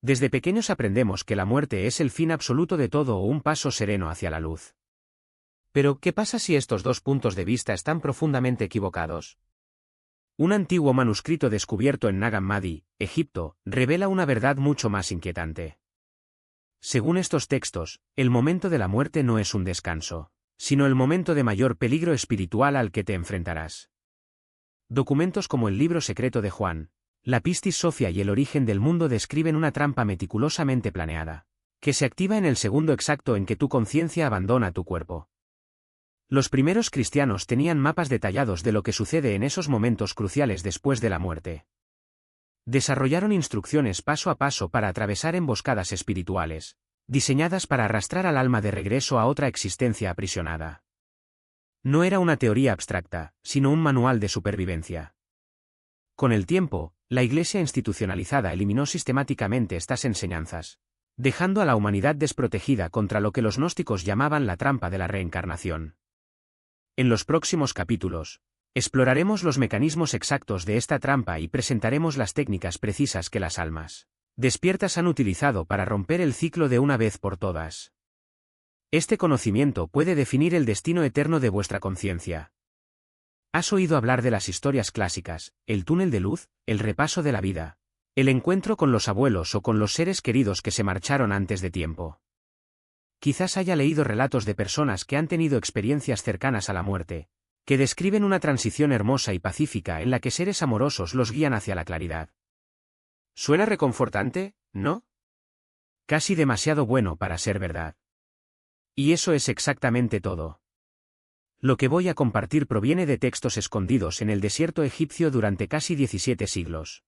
Desde pequeños aprendemos que la muerte es el fin absoluto de todo o un paso sereno hacia la luz. Pero, ¿qué pasa si estos dos puntos de vista están profundamente equivocados? Un antiguo manuscrito descubierto en Nag Hammadi, Egipto, revela una verdad mucho más inquietante. Según estos textos, el momento de la muerte no es un descanso, sino el momento de mayor peligro espiritual al que te enfrentarás. Documentos como el libro secreto de Juan, la Pistis Sophia y el origen del mundo describen una trampa meticulosamente planeada, que se activa en el segundo exacto en que tu conciencia abandona tu cuerpo. Los primeros cristianos tenían mapas detallados de lo que sucede en esos momentos cruciales después de la muerte. Desarrollaron instrucciones paso a paso para atravesar emboscadas espirituales, diseñadas para arrastrar al alma de regreso a otra existencia aprisionada. No era una teoría abstracta, sino un manual de supervivencia. Con el tiempo, la Iglesia institucionalizada eliminó sistemáticamente estas enseñanzas, dejando a la humanidad desprotegida contra lo que los gnósticos llamaban la trampa de la reencarnación. En los próximos capítulos, exploraremos los mecanismos exactos de esta trampa y presentaremos las técnicas precisas que las almas despiertas han utilizado para romper el ciclo de una vez por todas. Este conocimiento puede definir el destino eterno de vuestra conciencia. ¿Has oído hablar de las historias clásicas, el túnel de luz, el repaso de la vida, el encuentro con los abuelos o con los seres queridos que se marcharon antes de tiempo? Quizás haya leído relatos de personas que han tenido experiencias cercanas a la muerte, que describen una transición hermosa y pacífica en la que seres amorosos los guían hacia la claridad. ¿Suena reconfortante, no? Casi demasiado bueno para ser verdad. Y eso es exactamente todo. Lo que voy a compartir proviene de textos escondidos en el desierto egipcio durante casi 17 siglos.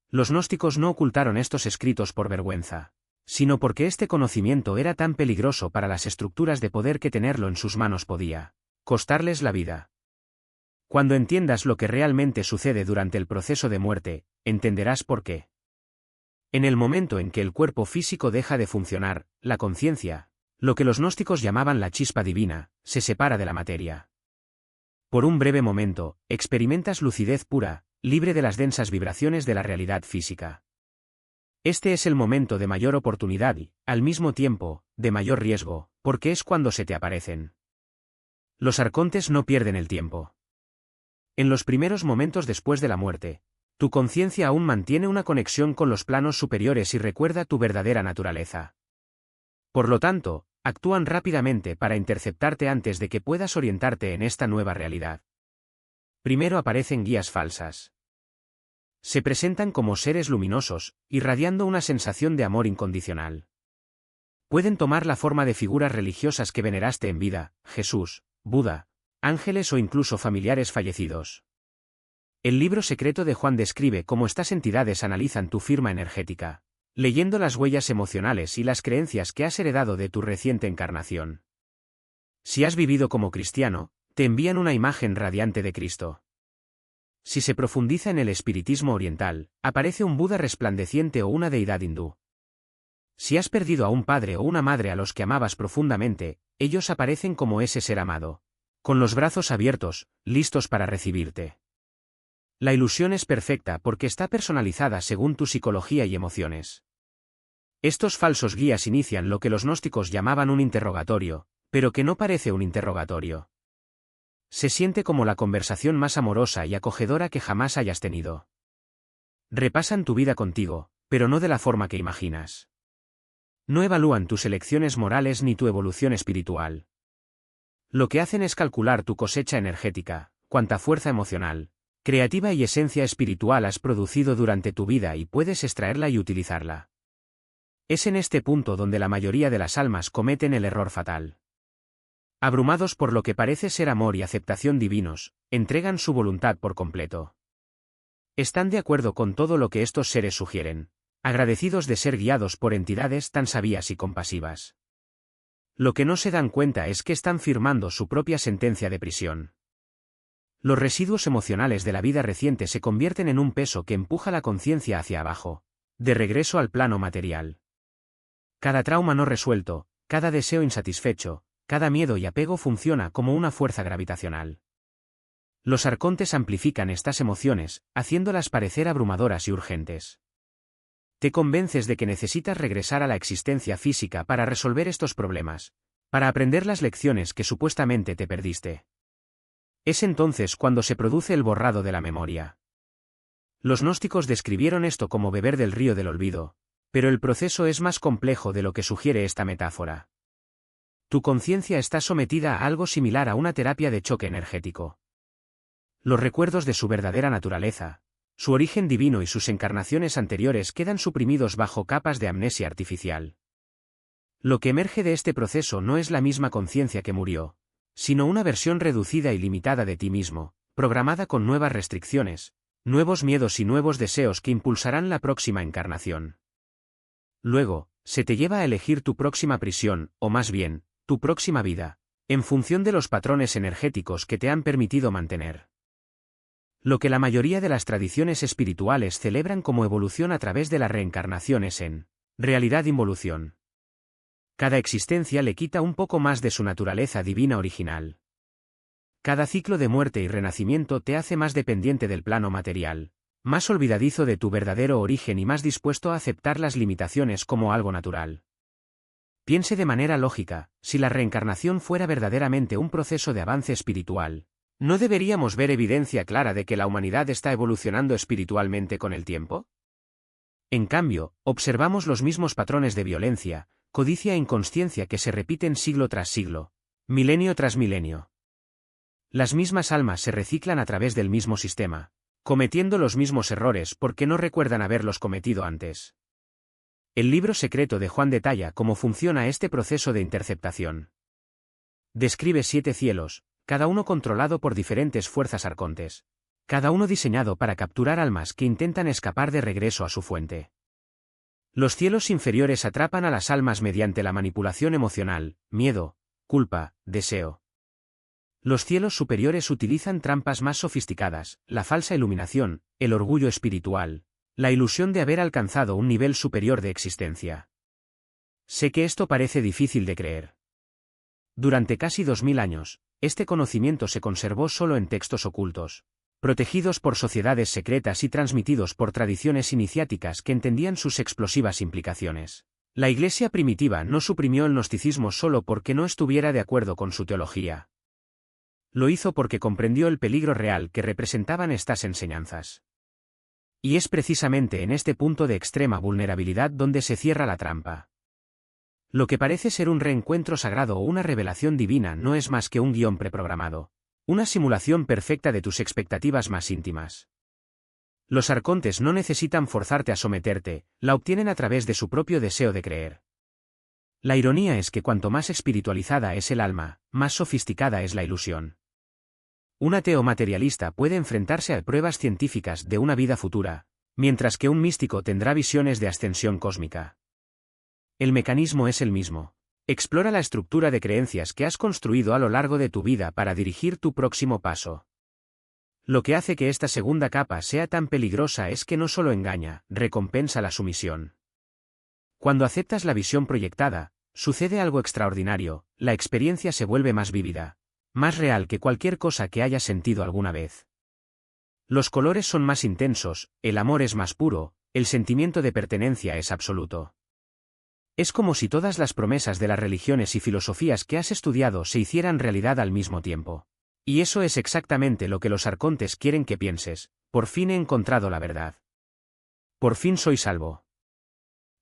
Los gnósticos no ocultaron estos escritos por vergüenza, sino porque este conocimiento era tan peligroso para las estructuras de poder que tenerlo en sus manos podía costarles la vida. Cuando entiendas lo que realmente sucede durante el proceso de muerte, entenderás por qué. En el momento en que el cuerpo físico deja de funcionar, la conciencia, lo que los gnósticos llamaban la chispa divina, se separa de la materia. Por un breve momento, experimentas lucidez pura, libre de las densas vibraciones de la realidad física. Este es el momento de mayor oportunidad y, al mismo tiempo, de mayor riesgo, porque es cuando se te aparecen. Los arcontes no pierden el tiempo. En los primeros momentos después de la muerte, tu conciencia aún mantiene una conexión con los planos superiores y recuerda tu verdadera naturaleza. Por lo tanto, actúan rápidamente para interceptarte antes de que puedas orientarte en esta nueva realidad. Primero aparecen guías falsas. Se presentan como seres luminosos, irradiando una sensación de amor incondicional. Pueden tomar la forma de figuras religiosas que veneraste en vida, Jesús, Buda, ángeles o incluso familiares fallecidos. El libro secreto de Juan describe cómo estas entidades analizan tu firma energética, leyendo las huellas emocionales y las creencias que has heredado de tu reciente encarnación. Si has vivido como cristiano, te envían una imagen radiante de Cristo. Si se profundiza en el espiritismo oriental, aparece un Buda resplandeciente o una deidad hindú. Si has perdido a un padre o una madre a los que amabas profundamente, ellos aparecen como ese ser amado, con los brazos abiertos, listos para recibirte. La ilusión es perfecta porque está personalizada según tu psicología y emociones. Estos falsos guías inician lo que los gnósticos llamaban un interrogatorio, pero que no parece un interrogatorio. Se siente como la conversación más amorosa y acogedora que jamás hayas tenido. Repasan tu vida contigo, pero no de la forma que imaginas. No evalúan tus elecciones morales ni tu evolución espiritual. Lo que hacen es calcular tu cosecha energética, cuánta fuerza emocional, creativa y esencia espiritual has producido durante tu vida y puedes extraerla y utilizarla. Es en este punto donde la mayoría de las almas cometen el error fatal. Abrumados por lo que parece ser amor y aceptación divinos, entregan su voluntad por completo. Están de acuerdo con todo lo que estos seres sugieren, agradecidos de ser guiados por entidades tan sabias y compasivas. Lo que no se dan cuenta es que están firmando su propia sentencia de prisión. Los residuos emocionales de la vida reciente se convierten en un peso que empuja la conciencia hacia abajo, de regreso al plano material. Cada trauma no resuelto, cada deseo insatisfecho, cada miedo y apego funciona como una fuerza gravitacional. Los arcontes amplifican estas emociones, haciéndolas parecer abrumadoras y urgentes. Te convences de que necesitas regresar a la existencia física para resolver estos problemas, para aprender las lecciones que supuestamente te perdiste. Es entonces cuando se produce el borrado de la memoria. Los gnósticos describieron esto como beber del río del olvido, pero el proceso es más complejo de lo que sugiere esta metáfora. Tu conciencia está sometida a algo similar a una terapia de choque energético. Los recuerdos de su verdadera naturaleza, su origen divino y sus encarnaciones anteriores quedan suprimidos bajo capas de amnesia artificial. Lo que emerge de este proceso no es la misma conciencia que murió, sino una versión reducida y limitada de ti mismo, programada con nuevas restricciones, nuevos miedos y nuevos deseos que impulsarán la próxima encarnación. Luego, se te lleva a elegir tu próxima prisión, o más bien, tu próxima vida, en función de los patrones energéticos que te han permitido mantener. Lo que la mayoría de las tradiciones espirituales celebran como evolución a través de la reencarnación es en realidad involución. Cada existencia le quita un poco más de su naturaleza divina original. Cada ciclo de muerte y renacimiento te hace más dependiente del plano material, más olvidadizo de tu verdadero origen y más dispuesto a aceptar las limitaciones como algo natural. Piense de manera lógica, si la reencarnación fuera verdaderamente un proceso de avance espiritual, ¿no deberíamos ver evidencia clara de que la humanidad está evolucionando espiritualmente con el tiempo? En cambio, observamos los mismos patrones de violencia, codicia e inconsciencia que se repiten siglo tras siglo, milenio tras milenio. Las mismas almas se reciclan a través del mismo sistema, cometiendo los mismos errores porque no recuerdan haberlos cometido antes. El libro secreto de Juan detalla cómo funciona este proceso de interceptación. Describe 7 cielos, cada uno controlado por diferentes fuerzas arcontes, cada uno diseñado para capturar almas que intentan escapar de regreso a su fuente. Los cielos inferiores atrapan a las almas mediante la manipulación emocional, miedo, culpa, deseo. Los cielos superiores utilizan trampas más sofisticadas, la falsa iluminación, el orgullo espiritual, la ilusión de haber alcanzado un nivel superior de existencia. Sé que esto parece difícil de creer. Durante casi 2000 años, este conocimiento se conservó solo en textos ocultos, protegidos por sociedades secretas y transmitidos por tradiciones iniciáticas que entendían sus explosivas implicaciones. La Iglesia primitiva no suprimió el gnosticismo solo porque no estuviera de acuerdo con su teología. Lo hizo porque comprendió el peligro real que representaban estas enseñanzas. Y es precisamente en este punto de extrema vulnerabilidad donde se cierra la trampa. Lo que parece ser un reencuentro sagrado o una revelación divina no es más que un guión preprogramado, una simulación perfecta de tus expectativas más íntimas. Los arcontes no necesitan forzarte a someterte, la obtienen a través de su propio deseo de creer. La ironía es que cuanto más espiritualizada es el alma, más sofisticada es la ilusión. Un ateo materialista puede enfrentarse a pruebas científicas de una vida futura, mientras que un místico tendrá visiones de ascensión cósmica. El mecanismo es el mismo. Explora la estructura de creencias que has construido a lo largo de tu vida para dirigir tu próximo paso. Lo que hace que esta segunda capa sea tan peligrosa es que no solo engaña, recompensa la sumisión. Cuando aceptas la visión proyectada, sucede algo extraordinario, la experiencia se vuelve más vívida, más real que cualquier cosa que hayas sentido alguna vez. Los colores son más intensos, el amor es más puro, el sentimiento de pertenencia es absoluto. Es como si todas las promesas de las religiones y filosofías que has estudiado se hicieran realidad al mismo tiempo. Y eso es exactamente lo que los arcontes quieren que pienses: por fin he encontrado la verdad. Por fin soy salvo.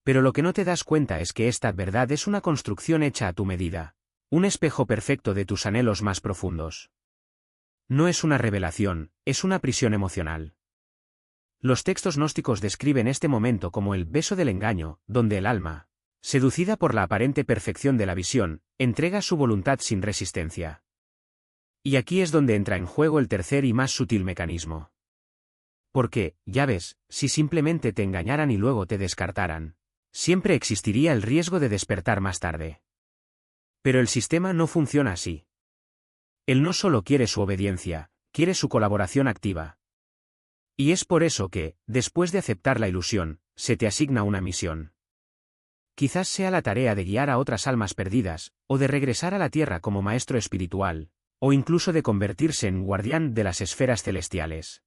Pero lo que no te das cuenta es que esta verdad es una construcción hecha a tu medida, un espejo perfecto de tus anhelos más profundos. No es una revelación, es una prisión emocional. Los textos gnósticos describen este momento como el beso del engaño, donde el alma, seducida por la aparente perfección de la visión, entrega su voluntad sin resistencia. Y aquí es donde entra en juego el tercer y más sutil mecanismo. Porque, ya ves, si simplemente te engañaran y luego te descartaran, siempre existiría el riesgo de despertar más tarde. Pero el sistema no funciona así. Él no solo quiere su obediencia, quiere su colaboración activa. Y es por eso que, después de aceptar la ilusión, se te asigna una misión. Quizás sea la tarea de guiar a otras almas perdidas, o de regresar a la tierra como maestro espiritual, o incluso de convertirse en guardián de las esferas celestiales.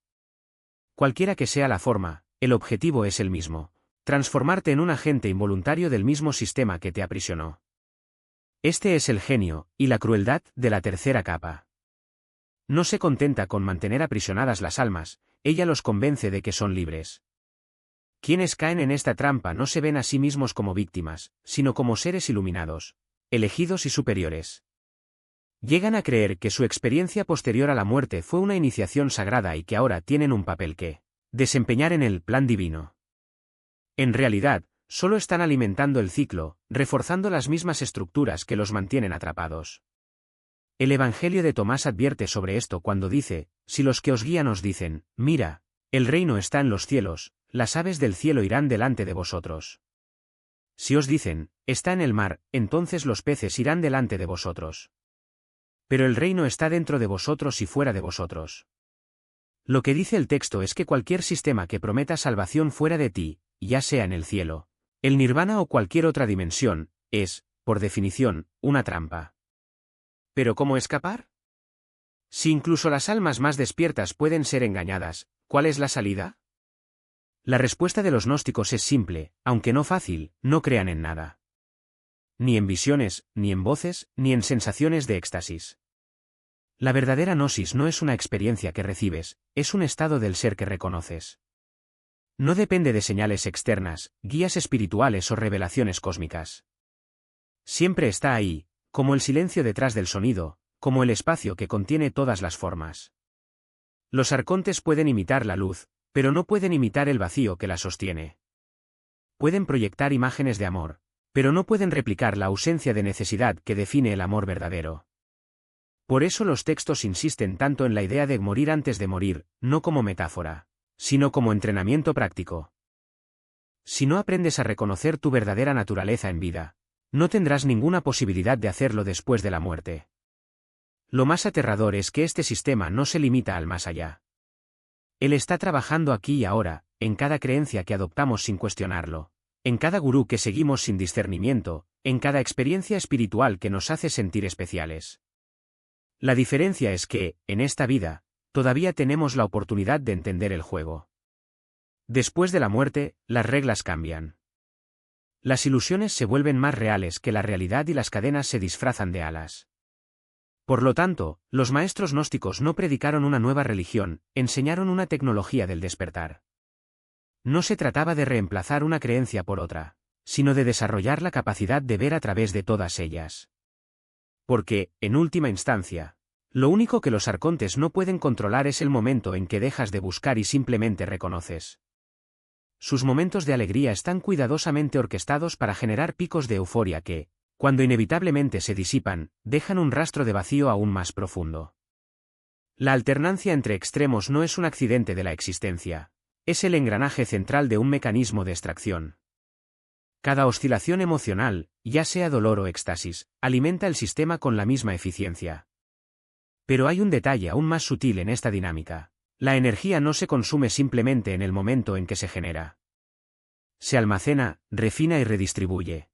Cualquiera que sea la forma, el objetivo es el mismo: transformarte en un agente involuntario del mismo sistema que te aprisionó. Este es el genio, y la crueldad, de la tercera capa. No se contenta con mantener aprisionadas las almas, ella los convence de que son libres. Quienes caen en esta trampa no se ven a sí mismos como víctimas, sino como seres iluminados, elegidos y superiores. Llegan a creer que su experiencia posterior a la muerte fue una iniciación sagrada y que ahora tienen un papel que desempeñar en el plan divino. En realidad, solo están alimentando el ciclo, reforzando las mismas estructuras que los mantienen atrapados. El Evangelio de Tomás advierte sobre esto cuando dice, si los que os guían os dicen, mira, el reino está en los cielos, las aves del cielo irán delante de vosotros. Si os dicen, está en el mar, entonces los peces irán delante de vosotros. Pero el reino está dentro de vosotros y fuera de vosotros. Lo que dice el texto es que cualquier sistema que prometa salvación fuera de ti, ya sea en el cielo, el nirvana o cualquier otra dimensión, es, por definición, una trampa. ¿Pero cómo escapar? Si incluso las almas más despiertas pueden ser engañadas, ¿cuál es la salida? La respuesta de los gnósticos es simple, aunque no fácil: no crean en nada. Ni en visiones, ni en voces, ni en sensaciones de éxtasis. La verdadera gnosis no es una experiencia que recibes, es un estado del ser que reconoces. No depende de señales externas, guías espirituales o revelaciones cósmicas. Siempre está ahí, como el silencio detrás del sonido, como el espacio que contiene todas las formas. Los arcontes pueden imitar la luz, pero no pueden imitar el vacío que la sostiene. Pueden proyectar imágenes de amor, pero no pueden replicar la ausencia de necesidad que define el amor verdadero. Por eso los textos insisten tanto en la idea de morir antes de morir, no como metáfora, sino como entrenamiento práctico. Si no aprendes a reconocer tu verdadera naturaleza en vida, no tendrás ninguna posibilidad de hacerlo después de la muerte. Lo más aterrador es que este sistema no se limita al más allá. Él está trabajando aquí y ahora, en cada creencia que adoptamos sin cuestionarlo, en cada gurú que seguimos sin discernimiento, en cada experiencia espiritual que nos hace sentir especiales. La diferencia es que, en esta vida, todavía tenemos la oportunidad de entender el juego. Después de la muerte, las reglas cambian. Las ilusiones se vuelven más reales que la realidad y las cadenas se disfrazan de alas. Por lo tanto, los maestros gnósticos no predicaron una nueva religión, enseñaron una tecnología del despertar. No se trataba de reemplazar una creencia por otra, sino de desarrollar la capacidad de ver a través de todas ellas. Porque, en última instancia, lo único que los arcontes no pueden controlar es el momento en que dejas de buscar y simplemente reconoces. Sus momentos de alegría están cuidadosamente orquestados para generar picos de euforia que, cuando inevitablemente se disipan, dejan un rastro de vacío aún más profundo. La alternancia entre extremos no es un accidente de la existencia, es el engranaje central de un mecanismo de extracción. Cada oscilación emocional, ya sea dolor o éxtasis, alimenta el sistema con la misma eficiencia. Pero hay un detalle aún más sutil en esta dinámica: la energía no se consume simplemente en el momento en que se genera. Se almacena, refina y redistribuye.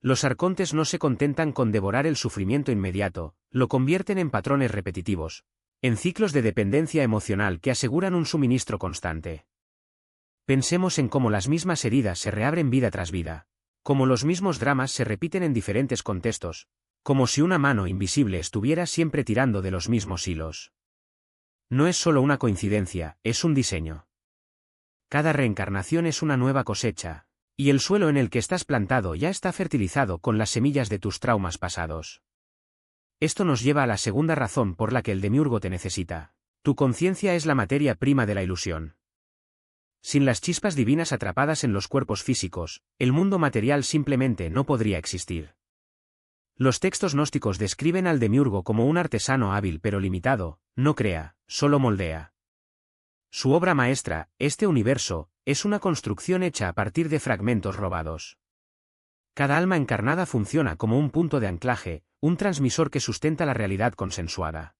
Los arcontes no se contentan con devorar el sufrimiento inmediato, lo convierten en patrones repetitivos, en ciclos de dependencia emocional que aseguran un suministro constante. Pensemos en cómo las mismas heridas se reabren vida tras vida, cómo los mismos dramas se repiten en diferentes contextos, como si una mano invisible estuviera siempre tirando de los mismos hilos. No es solo una coincidencia, es un diseño. Cada reencarnación es una nueva cosecha, y el suelo en el que estás plantado ya está fertilizado con las semillas de tus traumas pasados. Esto nos lleva a la segunda razón por la que el demiurgo te necesita. Tu conciencia es la materia prima de la ilusión. Sin las chispas divinas atrapadas en los cuerpos físicos, el mundo material simplemente no podría existir. Los textos gnósticos describen al demiurgo como un artesano hábil pero limitado: no crea, solo moldea. Su obra maestra, este universo, es una construcción hecha a partir de fragmentos robados. Cada alma encarnada funciona como un punto de anclaje, un transmisor que sustenta la realidad consensuada.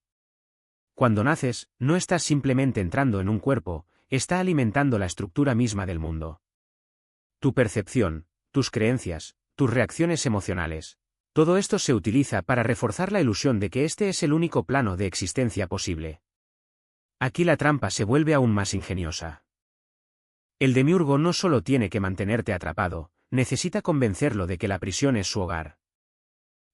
Cuando naces, no estás simplemente entrando en un cuerpo, está alimentando la estructura misma del mundo. Tu percepción, tus creencias, tus reacciones emocionales, todo esto se utiliza para reforzar la ilusión de que este es el único plano de existencia posible. Aquí la trampa se vuelve aún más ingeniosa. El demiurgo no solo tiene que mantenerte atrapado, necesita convencerlo de que la prisión es su hogar.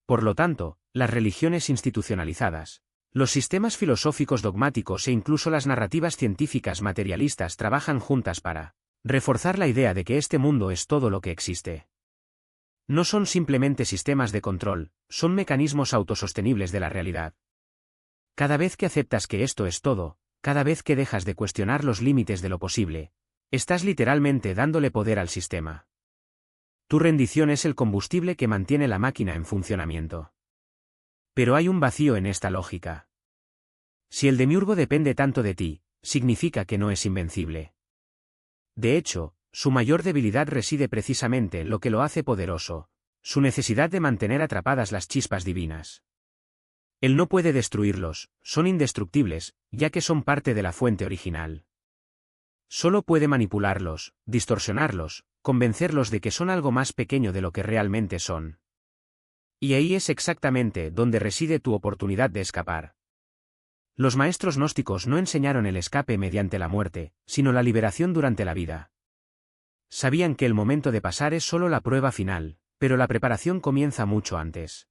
Por lo tanto, las religiones institucionalizadas, los sistemas filosóficos dogmáticos e incluso las narrativas científicas materialistas trabajan juntas para reforzar la idea de que este mundo es todo lo que existe. No son simplemente sistemas de control, son mecanismos autosostenibles de la realidad. Cada vez que aceptas que esto es todo, cada vez que dejas de cuestionar los límites de lo posible, estás literalmente dándole poder al sistema. Tu rendición es el combustible que mantiene la máquina en funcionamiento. Pero hay un vacío en esta lógica. Si el demiurgo depende tanto de ti, significa que no es invencible. De hecho, su mayor debilidad reside precisamente en lo que lo hace poderoso, su necesidad de mantener atrapadas las chispas divinas. Él no puede destruirlos, son indestructibles, ya que son parte de la fuente original. Solo puede manipularlos, distorsionarlos, convencerlos de que son algo más pequeño de lo que realmente son. Y ahí es exactamente donde reside tu oportunidad de escapar. Los maestros gnósticos no enseñaron el escape mediante la muerte, sino la liberación durante la vida. Sabían que el momento de pasar es solo la prueba final, pero la preparación comienza mucho antes.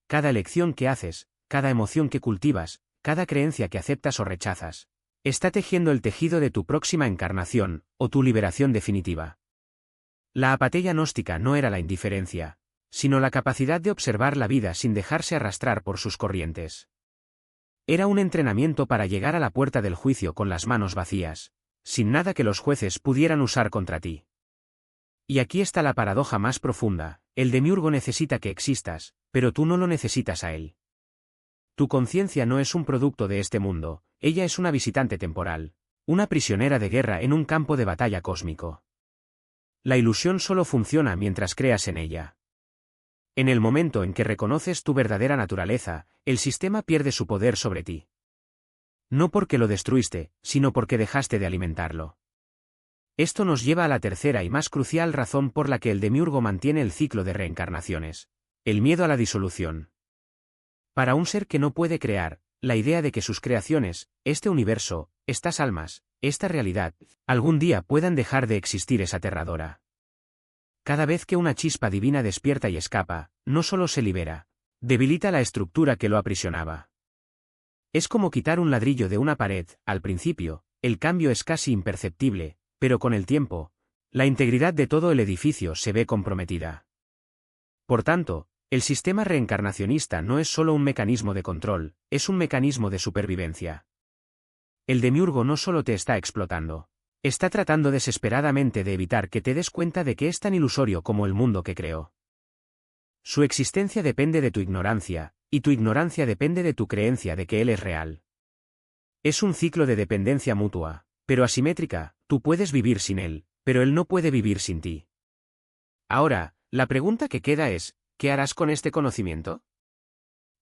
Cada elección que haces, cada emoción que cultivas, cada creencia que aceptas o rechazas, está tejiendo el tejido de tu próxima encarnación, o tu liberación definitiva. La apatía gnóstica no era la indiferencia, sino la capacidad de observar la vida sin dejarse arrastrar por sus corrientes. Era un entrenamiento para llegar a la puerta del juicio con las manos vacías, sin nada que los jueces pudieran usar contra ti. Y aquí está la paradoja más profunda: el demiurgo necesita que existas, pero tú no lo necesitas a él. Tu conciencia no es un producto de este mundo, ella es una visitante temporal, una prisionera de guerra en un campo de batalla cósmico. La ilusión solo funciona mientras creas en ella. En el momento en que reconoces tu verdadera naturaleza, el sistema pierde su poder sobre ti. No porque lo destruiste, sino porque dejaste de alimentarlo. Esto nos lleva a la tercera y más crucial razón por la que el demiurgo mantiene el ciclo de reencarnaciones: el miedo a la disolución. Para un ser que no puede crear, la idea de que sus creaciones, este universo, estas almas, esta realidad, algún día puedan dejar de existir es aterradora. Cada vez que una chispa divina despierta y escapa, no solo se libera, debilita la estructura que lo aprisionaba. Es como quitar un ladrillo de una pared. Al principio, el cambio es casi imperceptible, pero con el tiempo, la integridad de todo el edificio se ve comprometida. Por tanto, el sistema reencarnacionista no es solo un mecanismo de control, es un mecanismo de supervivencia. El demiurgo no solo te está explotando, está tratando desesperadamente de evitar que te des cuenta de que es tan ilusorio como el mundo que creó. Su existencia depende de tu ignorancia, y tu ignorancia depende de tu creencia de que él es real. Es un ciclo de dependencia mutua, pero asimétrica. Tú puedes vivir sin él, pero él no puede vivir sin ti. Ahora, la pregunta que queda es: ¿qué harás con este conocimiento?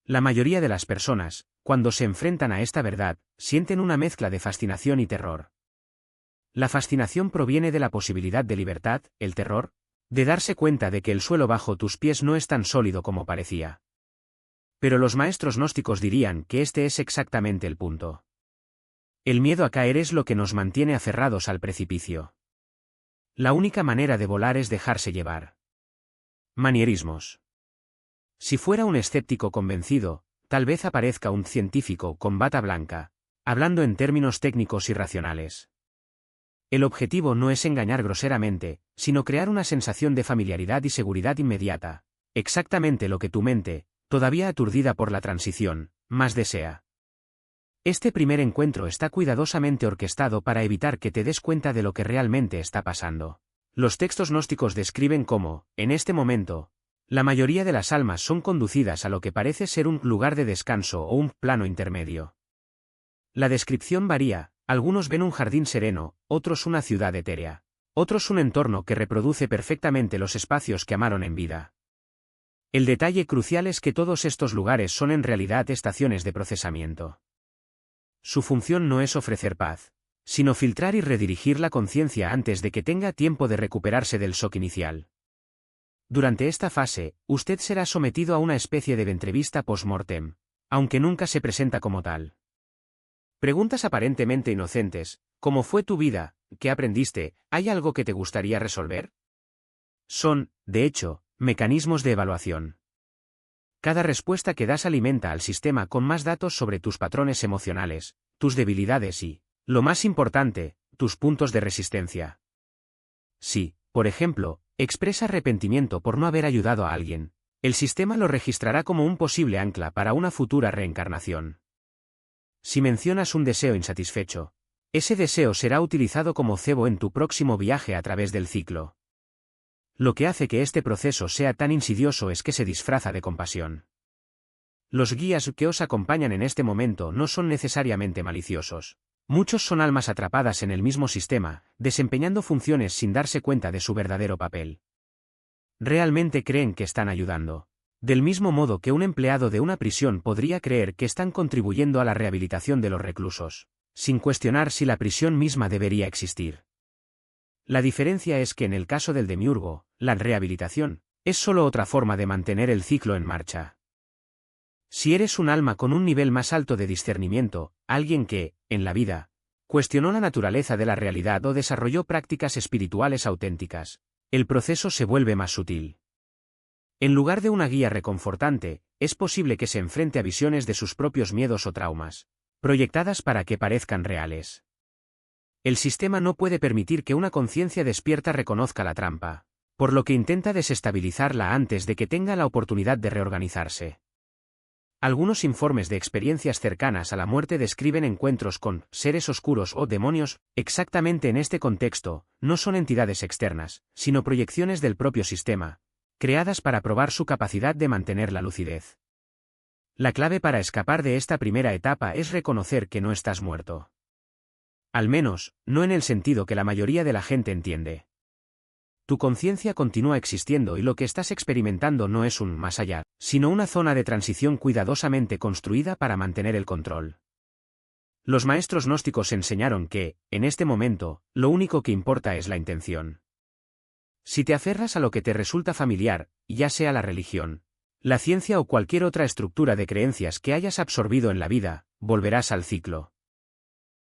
La mayoría de las personas, cuando se enfrentan a esta verdad, sienten una mezcla de fascinación y terror. La fascinación proviene de la posibilidad de libertad, el terror, de darse cuenta de que el suelo bajo tus pies no es tan sólido como parecía. Pero los maestros gnósticos dirían que este es exactamente el punto. El miedo a caer es lo que nos mantiene aferrados al precipicio. La única manera de volar es dejarse llevar. Manierismos. Si fuera un escéptico convencido, tal vez aparezca un científico con bata blanca, hablando en términos técnicos y racionales. El objetivo no es engañar groseramente, sino crear una sensación de familiaridad y seguridad inmediata, exactamente lo que tu mente, todavía aturdida por la transición, más desea. Este primer encuentro está cuidadosamente orquestado para evitar que te des cuenta de lo que realmente está pasando. Los textos gnósticos describen cómo, en este momento, la mayoría de las almas son conducidas a lo que parece ser un lugar de descanso o un plano intermedio. La descripción varía: algunos ven un jardín sereno, otros una ciudad etérea, otros un entorno que reproduce perfectamente los espacios que amaron en vida. El detalle crucial es que todos estos lugares son en realidad estaciones de procesamiento. Su función no es ofrecer paz, sino filtrar y redirigir la conciencia antes de que tenga tiempo de recuperarse del shock inicial. Durante esta fase, usted será sometido a una especie de entrevista post-mortem, aunque nunca se presenta como tal. Preguntas aparentemente inocentes: ¿cómo fue tu vida? ¿qué aprendiste? ¿Hay algo que te gustaría resolver? Son, de hecho, mecanismos de evaluación. Cada respuesta que das alimenta al sistema con más datos sobre tus patrones emocionales, tus debilidades y, lo más importante, tus puntos de resistencia. Si, por ejemplo, expresas arrepentimiento por no haber ayudado a alguien, el sistema lo registrará como un posible ancla para una futura reencarnación. Si mencionas un deseo insatisfecho, ese deseo será utilizado como cebo en tu próximo viaje a través del ciclo. Lo que hace que este proceso sea tan insidioso es que se disfraza de compasión. Los guías que os acompañan en este momento no son necesariamente maliciosos. Muchos son almas atrapadas en el mismo sistema, desempeñando funciones sin darse cuenta de su verdadero papel. Realmente creen que están ayudando. Del mismo modo que un empleado de una prisión podría creer que están contribuyendo a la rehabilitación de los reclusos, sin cuestionar si la prisión misma debería existir. La diferencia es que en el caso del demiurgo, la rehabilitación es solo otra forma de mantener el ciclo en marcha. Si eres un alma con un nivel más alto de discernimiento, alguien que, en la vida, cuestionó la naturaleza de la realidad o desarrolló prácticas espirituales auténticas, el proceso se vuelve más sutil. En lugar de una guía reconfortante, es posible que se enfrente a visiones de sus propios miedos o traumas, proyectadas para que parezcan reales. El sistema no puede permitir que una conciencia despierta reconozca la trampa, por lo que intenta desestabilizarla antes de que tenga la oportunidad de reorganizarse. Algunos informes de experiencias cercanas a la muerte describen encuentros con seres oscuros o demonios. Exactamente en este contexto, no son entidades externas, sino proyecciones del propio sistema, creadas para probar su capacidad de mantener la lucidez. La clave para escapar de esta primera etapa es reconocer que no estás muerto. Al menos, no en el sentido que la mayoría de la gente entiende. Tu conciencia continúa existiendo y lo que estás experimentando no es un más allá, sino una zona de transición cuidadosamente construida para mantener el control. Los maestros gnósticos enseñaron que, en este momento, lo único que importa es la intención. Si te aferras a lo que te resulta familiar, ya sea la religión, la ciencia o cualquier otra estructura de creencias que hayas absorbido en la vida, volverás al ciclo.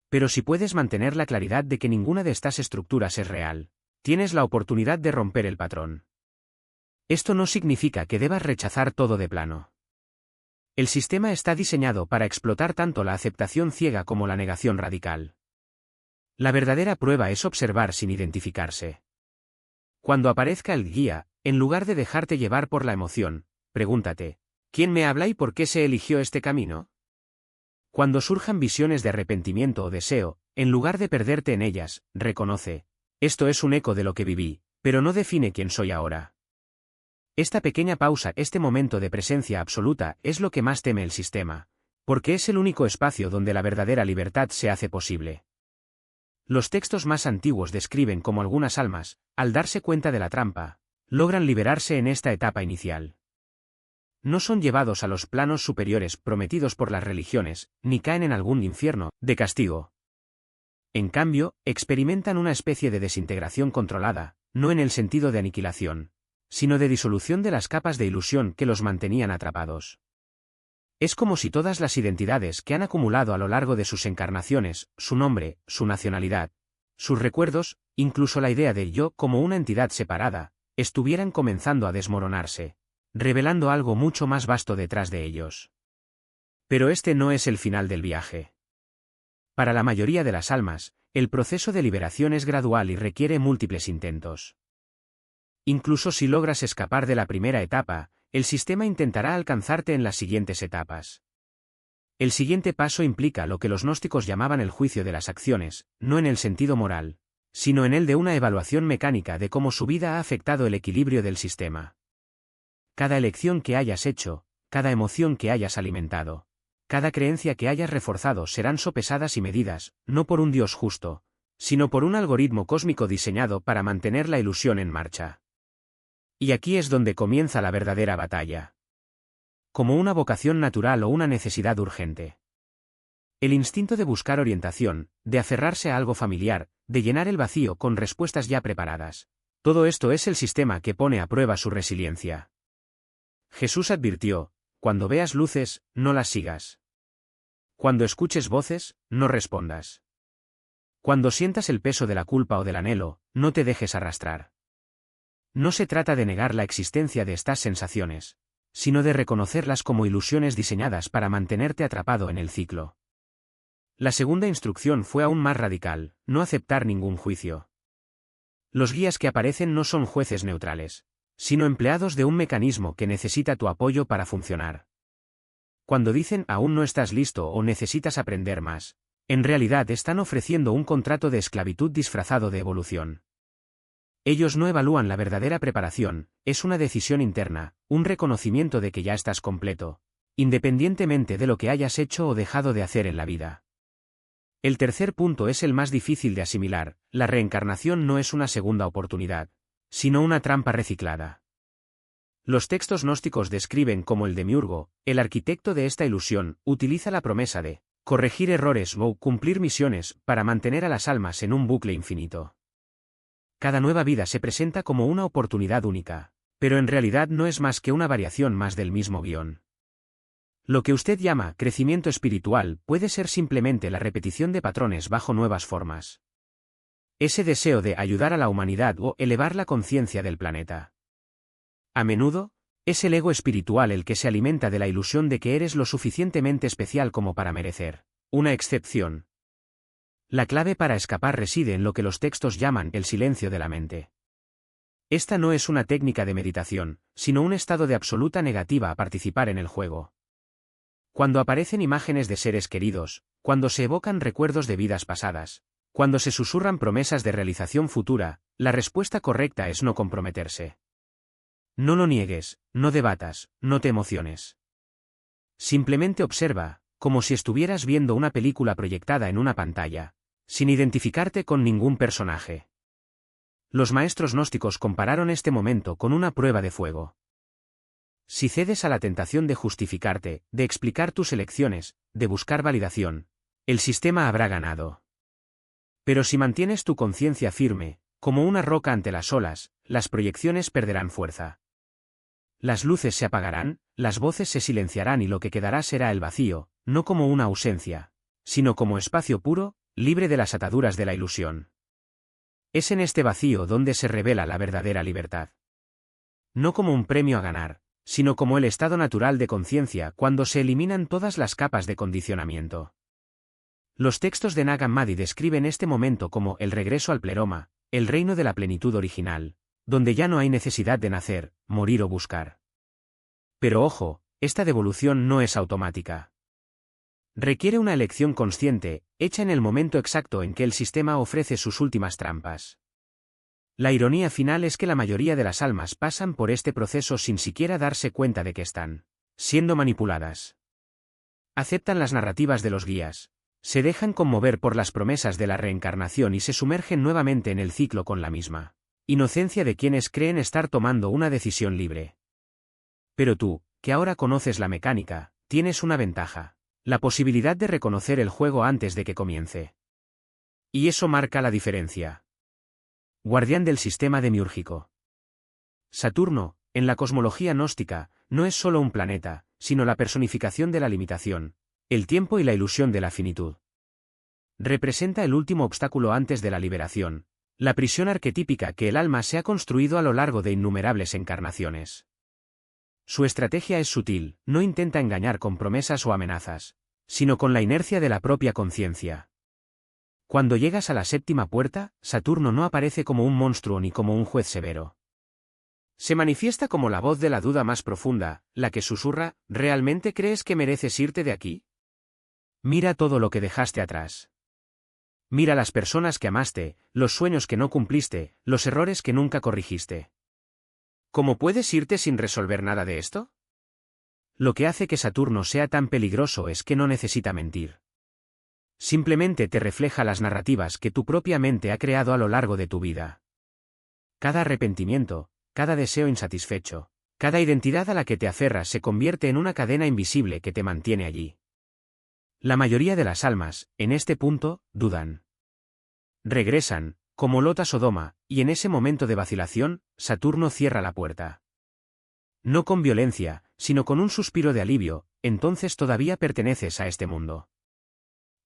Pero si puedes mantener la claridad de que ninguna de estas estructuras es real, tienes la oportunidad de romper el patrón. Esto no significa que debas rechazar todo de plano. El sistema está diseñado para explotar tanto la aceptación ciega como la negación radical. La verdadera prueba es observar sin identificarse. Cuando aparezca el guía, en lugar de dejarte llevar por la emoción, pregúntate, ¿quién me habla y por qué se eligió este camino? Cuando surjan visiones de arrepentimiento o deseo, en lugar de perderte en ellas, reconoce, esto es un eco de lo que viví, pero no define quién soy ahora. Esta pequeña pausa, este momento de presencia absoluta, es lo que más teme el sistema, porque es el único espacio donde la verdadera libertad se hace posible. Los textos más antiguos describen cómo algunas almas, al darse cuenta de la trampa, logran liberarse en esta etapa inicial. No son llevados a los planos superiores prometidos por las religiones, ni caen en algún infierno de castigo. En cambio, experimentan una especie de desintegración controlada, no en el sentido de aniquilación, sino de disolución de las capas de ilusión que los mantenían atrapados. Es como si todas las identidades que han acumulado a lo largo de sus encarnaciones, su nombre, su nacionalidad, sus recuerdos, incluso la idea del yo como una entidad separada, estuvieran comenzando a desmoronarse, revelando algo mucho más vasto detrás de ellos. Pero este no es el final del viaje. Para la mayoría de las almas, el proceso de liberación es gradual y requiere múltiples intentos. Incluso si logras escapar de la primera etapa, el sistema intentará alcanzarte en las siguientes etapas. El siguiente paso implica lo que los gnósticos llamaban el juicio de las acciones, no en el sentido moral, sino en el de una evaluación mecánica de cómo su vida ha afectado el equilibrio del sistema. Cada elección que hayas hecho, cada emoción que hayas alimentado, cada creencia que hayas reforzado serán sopesadas y medidas, no por un Dios justo, sino por un algoritmo cósmico diseñado para mantener la ilusión en marcha. Y aquí es donde comienza la verdadera batalla. Como una vocación natural o una necesidad urgente. El instinto de buscar orientación, de aferrarse a algo familiar, de llenar el vacío con respuestas ya preparadas. Todo esto es el sistema que pone a prueba su resiliencia. Jesús advirtió, cuando veas luces, no las sigas. Cuando escuches voces, no respondas. Cuando sientas el peso de la culpa o del anhelo, no te dejes arrastrar. No se trata de negar la existencia de estas sensaciones, sino de reconocerlas como ilusiones diseñadas para mantenerte atrapado en el ciclo. La segunda instrucción fue aún más radical: no aceptar ningún juicio. Los guías que aparecen no son jueces neutrales, sino empleados de un mecanismo que necesita tu apoyo para funcionar. Cuando dicen aún no estás listo o necesitas aprender más, en realidad están ofreciendo un contrato de esclavitud disfrazado de evolución. Ellos no evalúan la verdadera preparación, es una decisión interna, un reconocimiento de que ya estás completo, independientemente de lo que hayas hecho o dejado de hacer en la vida. El tercer punto es el más difícil de asimilar: la reencarnación no es una segunda oportunidad, sino una trampa reciclada. Los textos gnósticos describen cómo el demiurgo, el arquitecto de esta ilusión, utiliza la promesa de corregir errores o cumplir misiones para mantener a las almas en un bucle infinito. Cada nueva vida se presenta como una oportunidad única, pero en realidad no es más que una variación más del mismo guión. Lo que usted llama crecimiento espiritual puede ser simplemente la repetición de patrones bajo nuevas formas. Ese deseo de ayudar a la humanidad o elevar la conciencia del planeta. A menudo, es el ego espiritual el que se alimenta de la ilusión de que eres lo suficientemente especial como para merecer una excepción. La clave para escapar reside en lo que los textos llaman el silencio de la mente. Esta no es una técnica de meditación, sino un estado de absoluta negativa a participar en el juego. Cuando aparecen imágenes de seres queridos, cuando se evocan recuerdos de vidas pasadas, cuando se susurran promesas de realización futura, la respuesta correcta es no comprometerse. No lo niegues, no debatas, no te emociones. Simplemente observa, como si estuvieras viendo una película proyectada en una pantalla, sin identificarte con ningún personaje. Los maestros gnósticos compararon este momento con una prueba de fuego. Si cedes a la tentación de justificarte, de explicar tus elecciones, de buscar validación, el sistema habrá ganado. Pero si mantienes tu conciencia firme, como una roca ante las olas, las proyecciones perderán fuerza. Las luces se apagarán, las voces se silenciarán y lo que quedará será el vacío, no como una ausencia, sino como espacio puro, libre de las ataduras de la ilusión. Es en este vacío donde se revela la verdadera libertad. No como un premio a ganar, sino como el estado natural de conciencia cuando se eliminan todas las capas de condicionamiento. Los textos de Nag Hammadi describen este momento como el regreso al pleroma, el reino de la plenitud original, donde ya no hay necesidad de nacer, morir o buscar. Pero ojo, esta devolución no es automática. Requiere una elección consciente, hecha en el momento exacto en que el sistema ofrece sus últimas trampas. La ironía final es que la mayoría de las almas pasan por este proceso sin siquiera darse cuenta de que están siendo manipuladas. Aceptan las narrativas de los guías, se dejan conmover por las promesas de la reencarnación y se sumergen nuevamente en el ciclo con la misma inocencia de quienes creen estar tomando una decisión libre. Pero tú, que ahora conoces la mecánica, tienes una ventaja: la posibilidad de reconocer el juego antes de que comience. Y eso marca la diferencia. Guardián del sistema demiúrgico. Saturno, en la cosmología gnóstica, no es solo un planeta, sino la personificación de la limitación, el tiempo y la ilusión de la finitud. Representa el último obstáculo antes de la liberación, la prisión arquetípica que el alma se ha construido a lo largo de innumerables encarnaciones. Su estrategia es sutil, no intenta engañar con promesas o amenazas, sino con la inercia de la propia conciencia. Cuando llegas a la séptima puerta, Saturno no aparece como un monstruo ni como un juez severo. Se manifiesta como la voz de la duda más profunda, la que susurra: ¿realmente crees que mereces irte de aquí? Mira todo lo que dejaste atrás. Mira las personas que amaste, los sueños que no cumpliste, los errores que nunca corrigiste. ¿Cómo puedes irte sin resolver nada de esto? Lo que hace que Saturno sea tan peligroso es que no necesita mentir. Simplemente te refleja las narrativas que tu propia mente ha creado a lo largo de tu vida. Cada arrepentimiento, cada deseo insatisfecho, cada identidad a la que te aferras se convierte en una cadena invisible que te mantiene allí. La mayoría de las almas, en este punto, dudan. Regresan, como Lot a Sodoma, y en ese momento de vacilación, Saturno cierra la puerta. No con violencia, sino con un suspiro de alivio: entonces todavía perteneces a este mundo.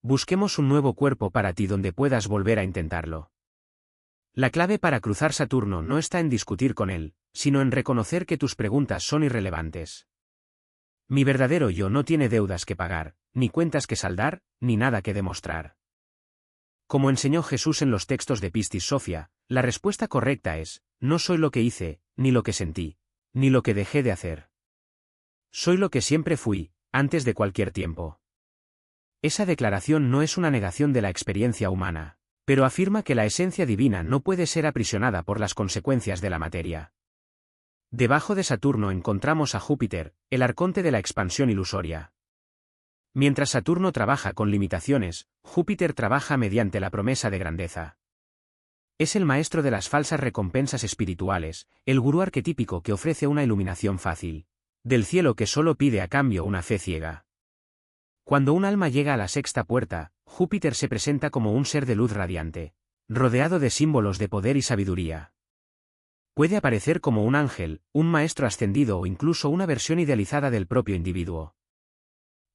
Busquemos un nuevo cuerpo para ti donde puedas volver a intentarlo. La clave para cruzar Saturno no está en discutir con él, sino en reconocer que tus preguntas son irrelevantes. Mi verdadero yo no tiene deudas que pagar, ni cuentas que saldar, ni nada que demostrar. Como enseñó Jesús en los textos de Pistis Sophia, la respuesta correcta es, no soy lo que hice, ni lo que sentí, ni lo que dejé de hacer. Soy lo que siempre fui, antes de cualquier tiempo. Esa declaración no es una negación de la experiencia humana, pero afirma que la esencia divina no puede ser aprisionada por las consecuencias de la materia. Debajo de Saturno encontramos a Júpiter, el arconte de la expansión ilusoria. Mientras Saturno trabaja con limitaciones, Júpiter trabaja mediante la promesa de grandeza. Es el maestro de las falsas recompensas espirituales, el gurú arquetípico que ofrece una iluminación fácil, del cielo que solo pide a cambio una fe ciega. Cuando un alma llega a la sexta puerta, Júpiter se presenta como un ser de luz radiante, rodeado de símbolos de poder y sabiduría. Puede aparecer como un ángel, un maestro ascendido o incluso una versión idealizada del propio individuo.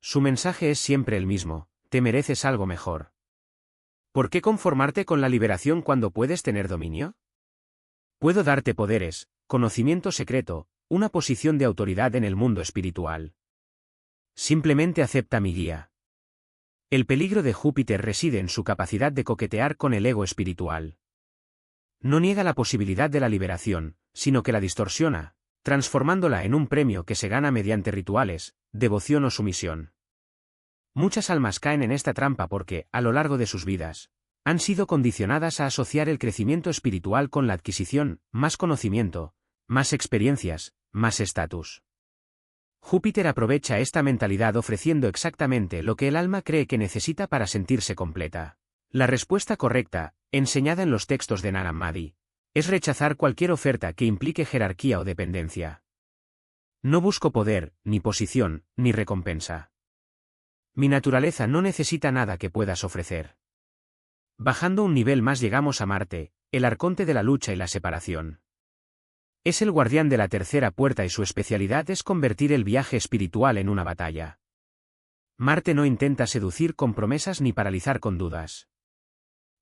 Su mensaje es siempre el mismo: te mereces algo mejor. ¿Por qué conformarte con la liberación cuando puedes tener dominio? Puedo darte poderes, conocimiento secreto, una posición de autoridad en el mundo espiritual. Simplemente acepta mi guía. El peligro de Júpiter reside en su capacidad de coquetear con el ego espiritual. No niega la posibilidad de la liberación, sino que la distorsiona, transformándola en un premio que se gana mediante rituales, devoción o sumisión. Muchas almas caen en esta trampa porque, a lo largo de sus vidas, han sido condicionadas a asociar el crecimiento espiritual con la adquisición, más conocimiento, más experiencias, más estatus. Júpiter aprovecha esta mentalidad ofreciendo exactamente lo que el alma cree que necesita para sentirse completa. La respuesta correcta, enseñada en los textos de Nag Hammadi, es rechazar cualquier oferta que implique jerarquía o dependencia. No busco poder, ni posición, ni recompensa. Mi naturaleza no necesita nada que puedas ofrecer. Bajando un nivel más llegamos a Marte, el arconte de la lucha y la separación. Es el guardián de la tercera puerta y su especialidad es convertir el viaje espiritual en una batalla. Marte no intenta seducir con promesas ni paralizar con dudas.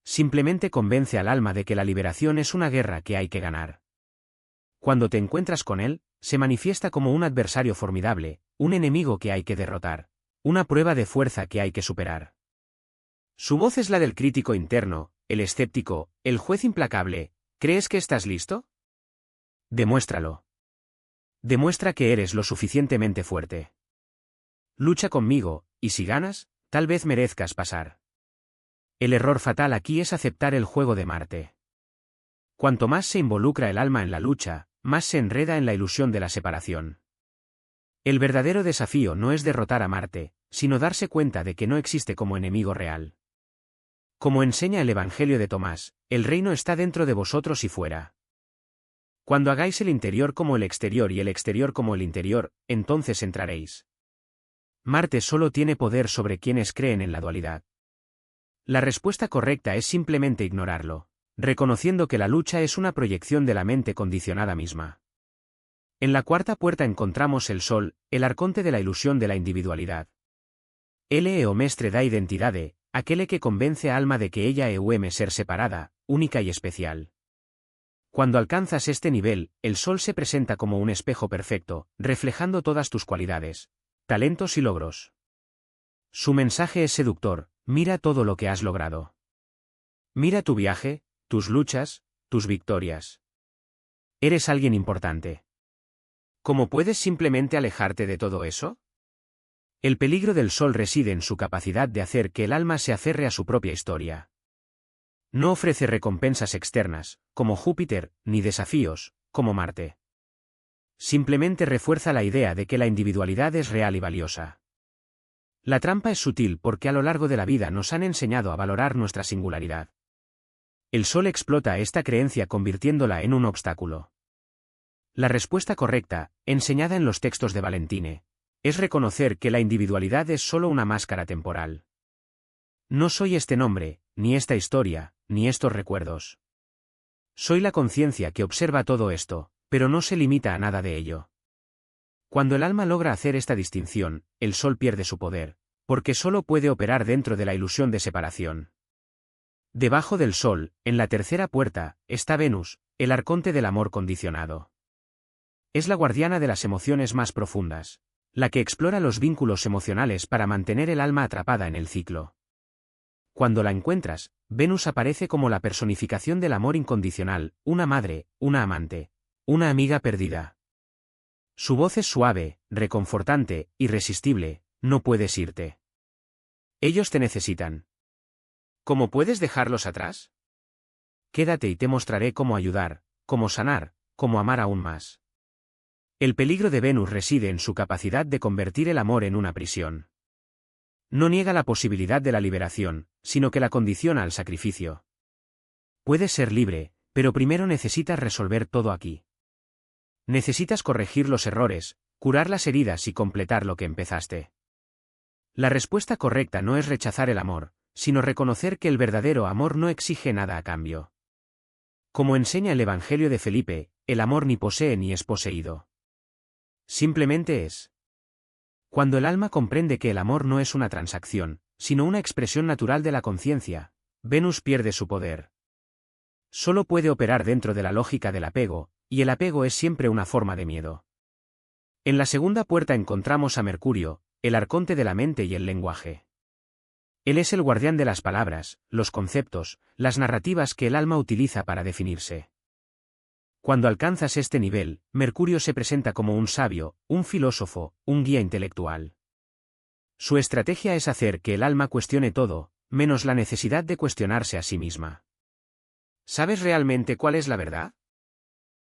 Simplemente convence al alma de que la liberación es una guerra que hay que ganar. Cuando te encuentras con él, se manifiesta como un adversario formidable, un enemigo que hay que derrotar, una prueba de fuerza que hay que superar. Su voz es la del crítico interno, el escéptico, el juez implacable. ¿Crees que estás listo? Demuéstralo. Demuestra que eres lo suficientemente fuerte. Lucha conmigo, y si ganas, tal vez merezcas pasar. El error fatal aquí es aceptar el juego de Marte. Cuanto más se involucra el alma en la lucha, más se enreda en la ilusión de la separación. El verdadero desafío no es derrotar a Marte, sino darse cuenta de que no existe como enemigo real. Como enseña el Evangelio de Tomás, el reino está dentro de vosotros y fuera. Cuando hagáis el interior como el exterior y el exterior como el interior, entonces entraréis. Marte solo tiene poder sobre quienes creen en la dualidad. La respuesta correcta es simplemente ignorarlo, reconociendo que la lucha es una proyección de la mente condicionada misma. En la cuarta puerta encontramos el Sol, el arconte de la ilusión de la individualidad. Ele é o mestre da identidade, aquele que convence a alma de que ella é ser separada, única y especial. Cuando alcanzas este nivel, el Sol se presenta como un espejo perfecto, reflejando todas tus cualidades, talentos y logros. Su mensaje es seductor: mira todo lo que has logrado. Mira tu viaje, tus luchas, tus victorias. Eres alguien importante. ¿Cómo puedes simplemente alejarte de todo eso? El peligro del Sol reside en su capacidad de hacer que el alma se aferre a su propia historia. No ofrece recompensas externas, como Júpiter, ni desafíos, como Marte. Simplemente refuerza la idea de que la individualidad es real y valiosa. La trampa es sutil porque a lo largo de la vida nos han enseñado a valorar nuestra singularidad. El Sol explota esta creencia convirtiéndola en un obstáculo. La respuesta correcta, enseñada en los textos de Valentine, es reconocer que la individualidad es solo una máscara temporal. No soy este nombre, ni esta historia, ni estos recuerdos. Soy la conciencia que observa todo esto, pero no se limita a nada de ello. Cuando el alma logra hacer esta distinción, el Sol pierde su poder, Porque solo puede operar dentro de la ilusión de separación. Debajo del Sol, en la tercera puerta, está Venus, el arconte del amor condicionado. Es la guardiana de las emociones más profundas, la que explora los vínculos emocionales para mantener el alma atrapada en el ciclo. Cuando la encuentras, Venus aparece como la personificación del amor incondicional, una madre, una amante, una amiga perdida. Su voz es suave, reconfortante, irresistible, no puedes irte. Ellos te necesitan. ¿Cómo puedes dejarlos atrás? Quédate y te mostraré cómo ayudar, cómo sanar, cómo amar aún más. El peligro de Venus reside en su capacidad de convertir el amor en una prisión. No niega la posibilidad de la liberación, sino que la condiciona al sacrificio. Puedes ser libre, pero primero necesitas resolver todo aquí. Necesitas corregir los errores, curar las heridas y completar lo que empezaste. La respuesta correcta no es rechazar el amor, sino reconocer que el verdadero amor no exige nada a cambio. Como enseña el Evangelio de Felipe, el amor ni posee ni es poseído. Simplemente es. Cuando el alma comprende que el amor no es una transacción, sino una expresión natural de la conciencia, Venus pierde su poder. Solo puede operar dentro de la lógica del apego, y el apego es siempre una forma de miedo. En la segunda puerta encontramos a Mercurio, el arconte de la mente y el lenguaje. Él es el guardián de las palabras, los conceptos, las narrativas que el alma utiliza para definirse. Cuando alcanzas este nivel, Mercurio se presenta como un sabio, un filósofo, un guía intelectual. Su estrategia es hacer que el alma cuestione todo, menos la necesidad de cuestionarse a sí misma. ¿Sabes realmente cuál es la verdad?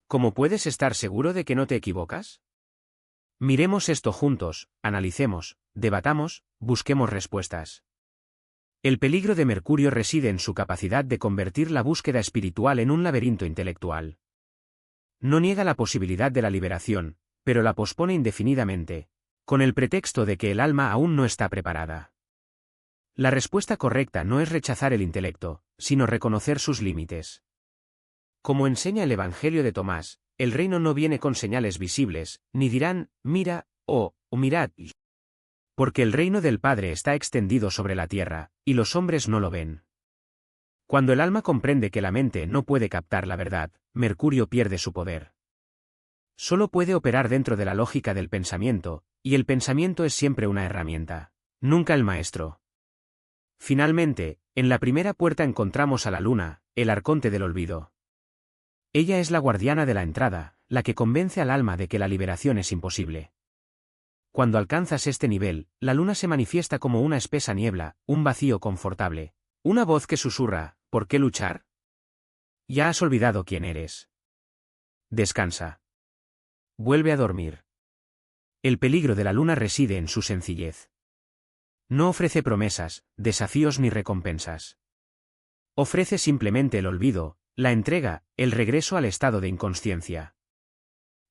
¿Cómo puedes estar seguro de que no te equivocas? Miremos esto juntos, analicemos, debatamos, busquemos respuestas. El peligro de Mercurio reside en su capacidad de convertir la búsqueda espiritual en un laberinto intelectual. No niega la posibilidad de la liberación, pero la pospone indefinidamente, con el pretexto de que el alma aún no está preparada. La respuesta correcta no es rechazar el intelecto, sino reconocer sus límites. Como enseña el Evangelio de Tomás, el reino no viene con señales visibles, ni dirán, mira, o mirad. Porque el reino del Padre está extendido sobre la tierra, y los hombres no lo ven. Cuando el alma comprende que la mente no puede captar la verdad, Mercurio pierde su poder. Solo puede operar dentro de la lógica del pensamiento, y el pensamiento es siempre una herramienta, nunca el maestro. Finalmente, en la primera puerta encontramos a la luna, el arconte del olvido. Ella es la guardiana de la entrada, la que convence al alma de que la liberación es imposible. Cuando alcanzas este nivel, la luna se manifiesta como una espesa niebla, un vacío confortable, una voz que susurra, ¿por qué luchar? Ya has olvidado quién eres. Descansa. Vuelve a dormir. El peligro de la luna reside en su sencillez. No ofrece promesas, desafíos ni recompensas. Ofrece simplemente el olvido, la entrega, el regreso al estado de inconsciencia.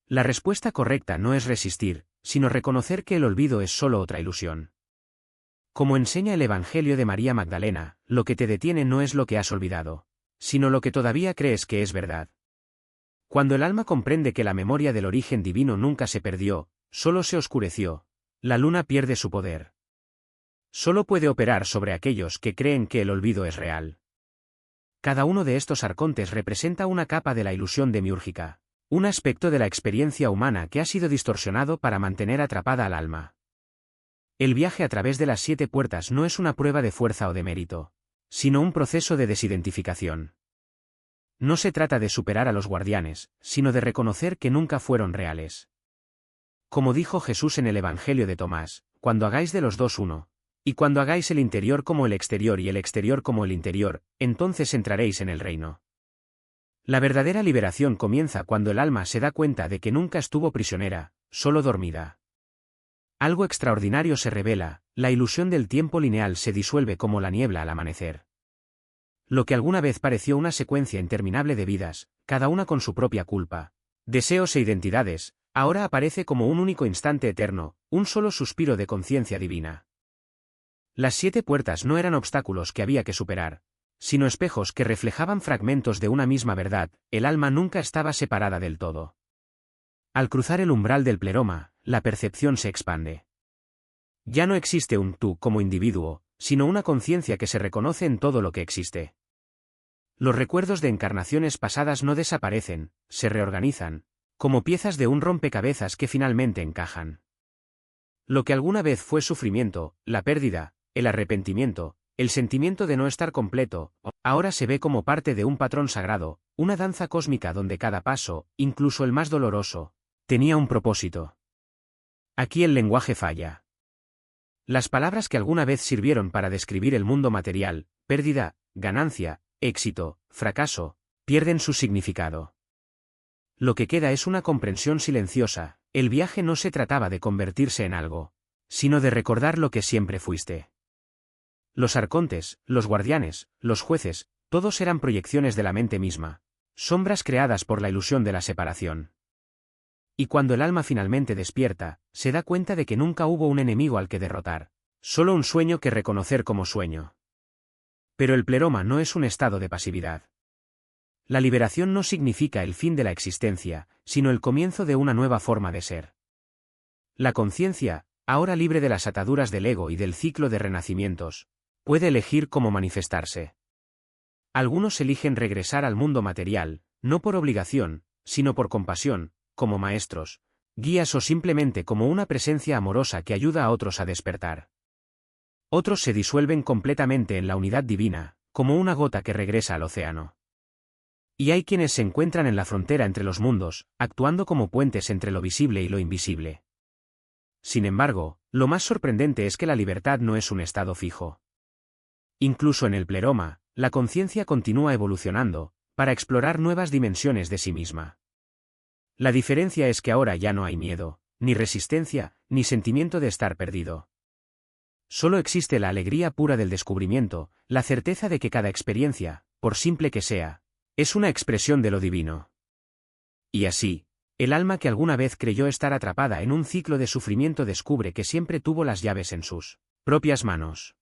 La respuesta correcta no es resistir, sino reconocer que el olvido es solo otra ilusión. Como enseña el Evangelio de María Magdalena, lo que te detiene no es lo que has olvidado, sino lo que todavía crees que es verdad. Cuando el alma comprende que la memoria del origen divino nunca se perdió, solo se oscureció, la luna pierde su poder. Solo puede operar sobre aquellos que creen que el olvido es real. Cada uno de estos arcontes representa una capa de la ilusión demiúrgica, un aspecto de la experiencia humana que ha sido distorsionado para mantener atrapada al alma. El viaje a través de las 7 puertas no es una prueba de fuerza o de mérito, sino un proceso de desidentificación. No se trata de superar a los guardianes, sino de reconocer que nunca fueron reales. Como dijo Jesús en el Evangelio de Tomás, cuando hagáis de los dos uno, y cuando hagáis el interior como el exterior y el exterior como el interior, entonces entraréis en el reino. La verdadera liberación comienza cuando el alma se da cuenta de que nunca estuvo prisionera, solo dormida. Algo extraordinario se revela, la ilusión del tiempo lineal se disuelve como la niebla al amanecer. Lo que alguna vez pareció una secuencia interminable de vidas, cada una con su propia culpa, deseos e identidades, ahora aparece como un único instante eterno, un solo suspiro de conciencia divina. Las 7 puertas no eran obstáculos que había que superar, sino espejos que reflejaban fragmentos de una misma verdad, el alma nunca estaba separada del todo. Al cruzar el umbral del pleroma, la percepción se expande. Ya no existe un tú como individuo, sino una conciencia que se reconoce en todo lo que existe. Los recuerdos de encarnaciones pasadas no desaparecen, se reorganizan, como piezas de un rompecabezas que finalmente encajan. Lo que alguna vez fue sufrimiento, la pérdida, el arrepentimiento, el sentimiento de no estar completo, ahora se ve como parte de un patrón sagrado, una danza cósmica donde cada paso, incluso el más doloroso, tenía un propósito. Aquí el lenguaje falla. Las palabras que alguna vez sirvieron para describir el mundo material, pérdida, ganancia, éxito, fracaso, pierden su significado. Lo que queda es una comprensión silenciosa. El viaje no se trataba de convertirse en algo, sino de recordar lo que siempre fuiste. Los arcontes, los guardianes, los jueces, todos eran proyecciones de la mente misma, sombras creadas por la ilusión de la separación. Y cuando el alma finalmente despierta, se da cuenta de que nunca hubo un enemigo al que derrotar, solo un sueño que reconocer como sueño. Pero el pleroma no es un estado de pasividad. La liberación no significa el fin de la existencia, sino el comienzo de una nueva forma de ser. La conciencia, ahora libre de las ataduras del ego y del ciclo de renacimientos, puede elegir cómo manifestarse. Algunos eligen regresar al mundo material, no por obligación, sino por compasión, como maestros, guías o simplemente como una presencia amorosa que ayuda a otros a despertar. Otros se disuelven completamente en la unidad divina, como una gota que regresa al océano. Y hay quienes se encuentran en la frontera entre los mundos, actuando como puentes entre lo visible y lo invisible. Sin embargo, lo más sorprendente es que la libertad no es un estado fijo. Incluso en el pleroma, la conciencia continúa evolucionando, para explorar nuevas dimensiones de sí misma. La diferencia es que ahora ya no hay miedo, ni resistencia, ni sentimiento de estar perdido. Solo existe la alegría pura del descubrimiento, la certeza de que cada experiencia, por simple que sea, es una expresión de lo divino. Y así, el alma que alguna vez creyó estar atrapada en un ciclo de sufrimiento descubre que siempre tuvo las llaves en sus propias manos.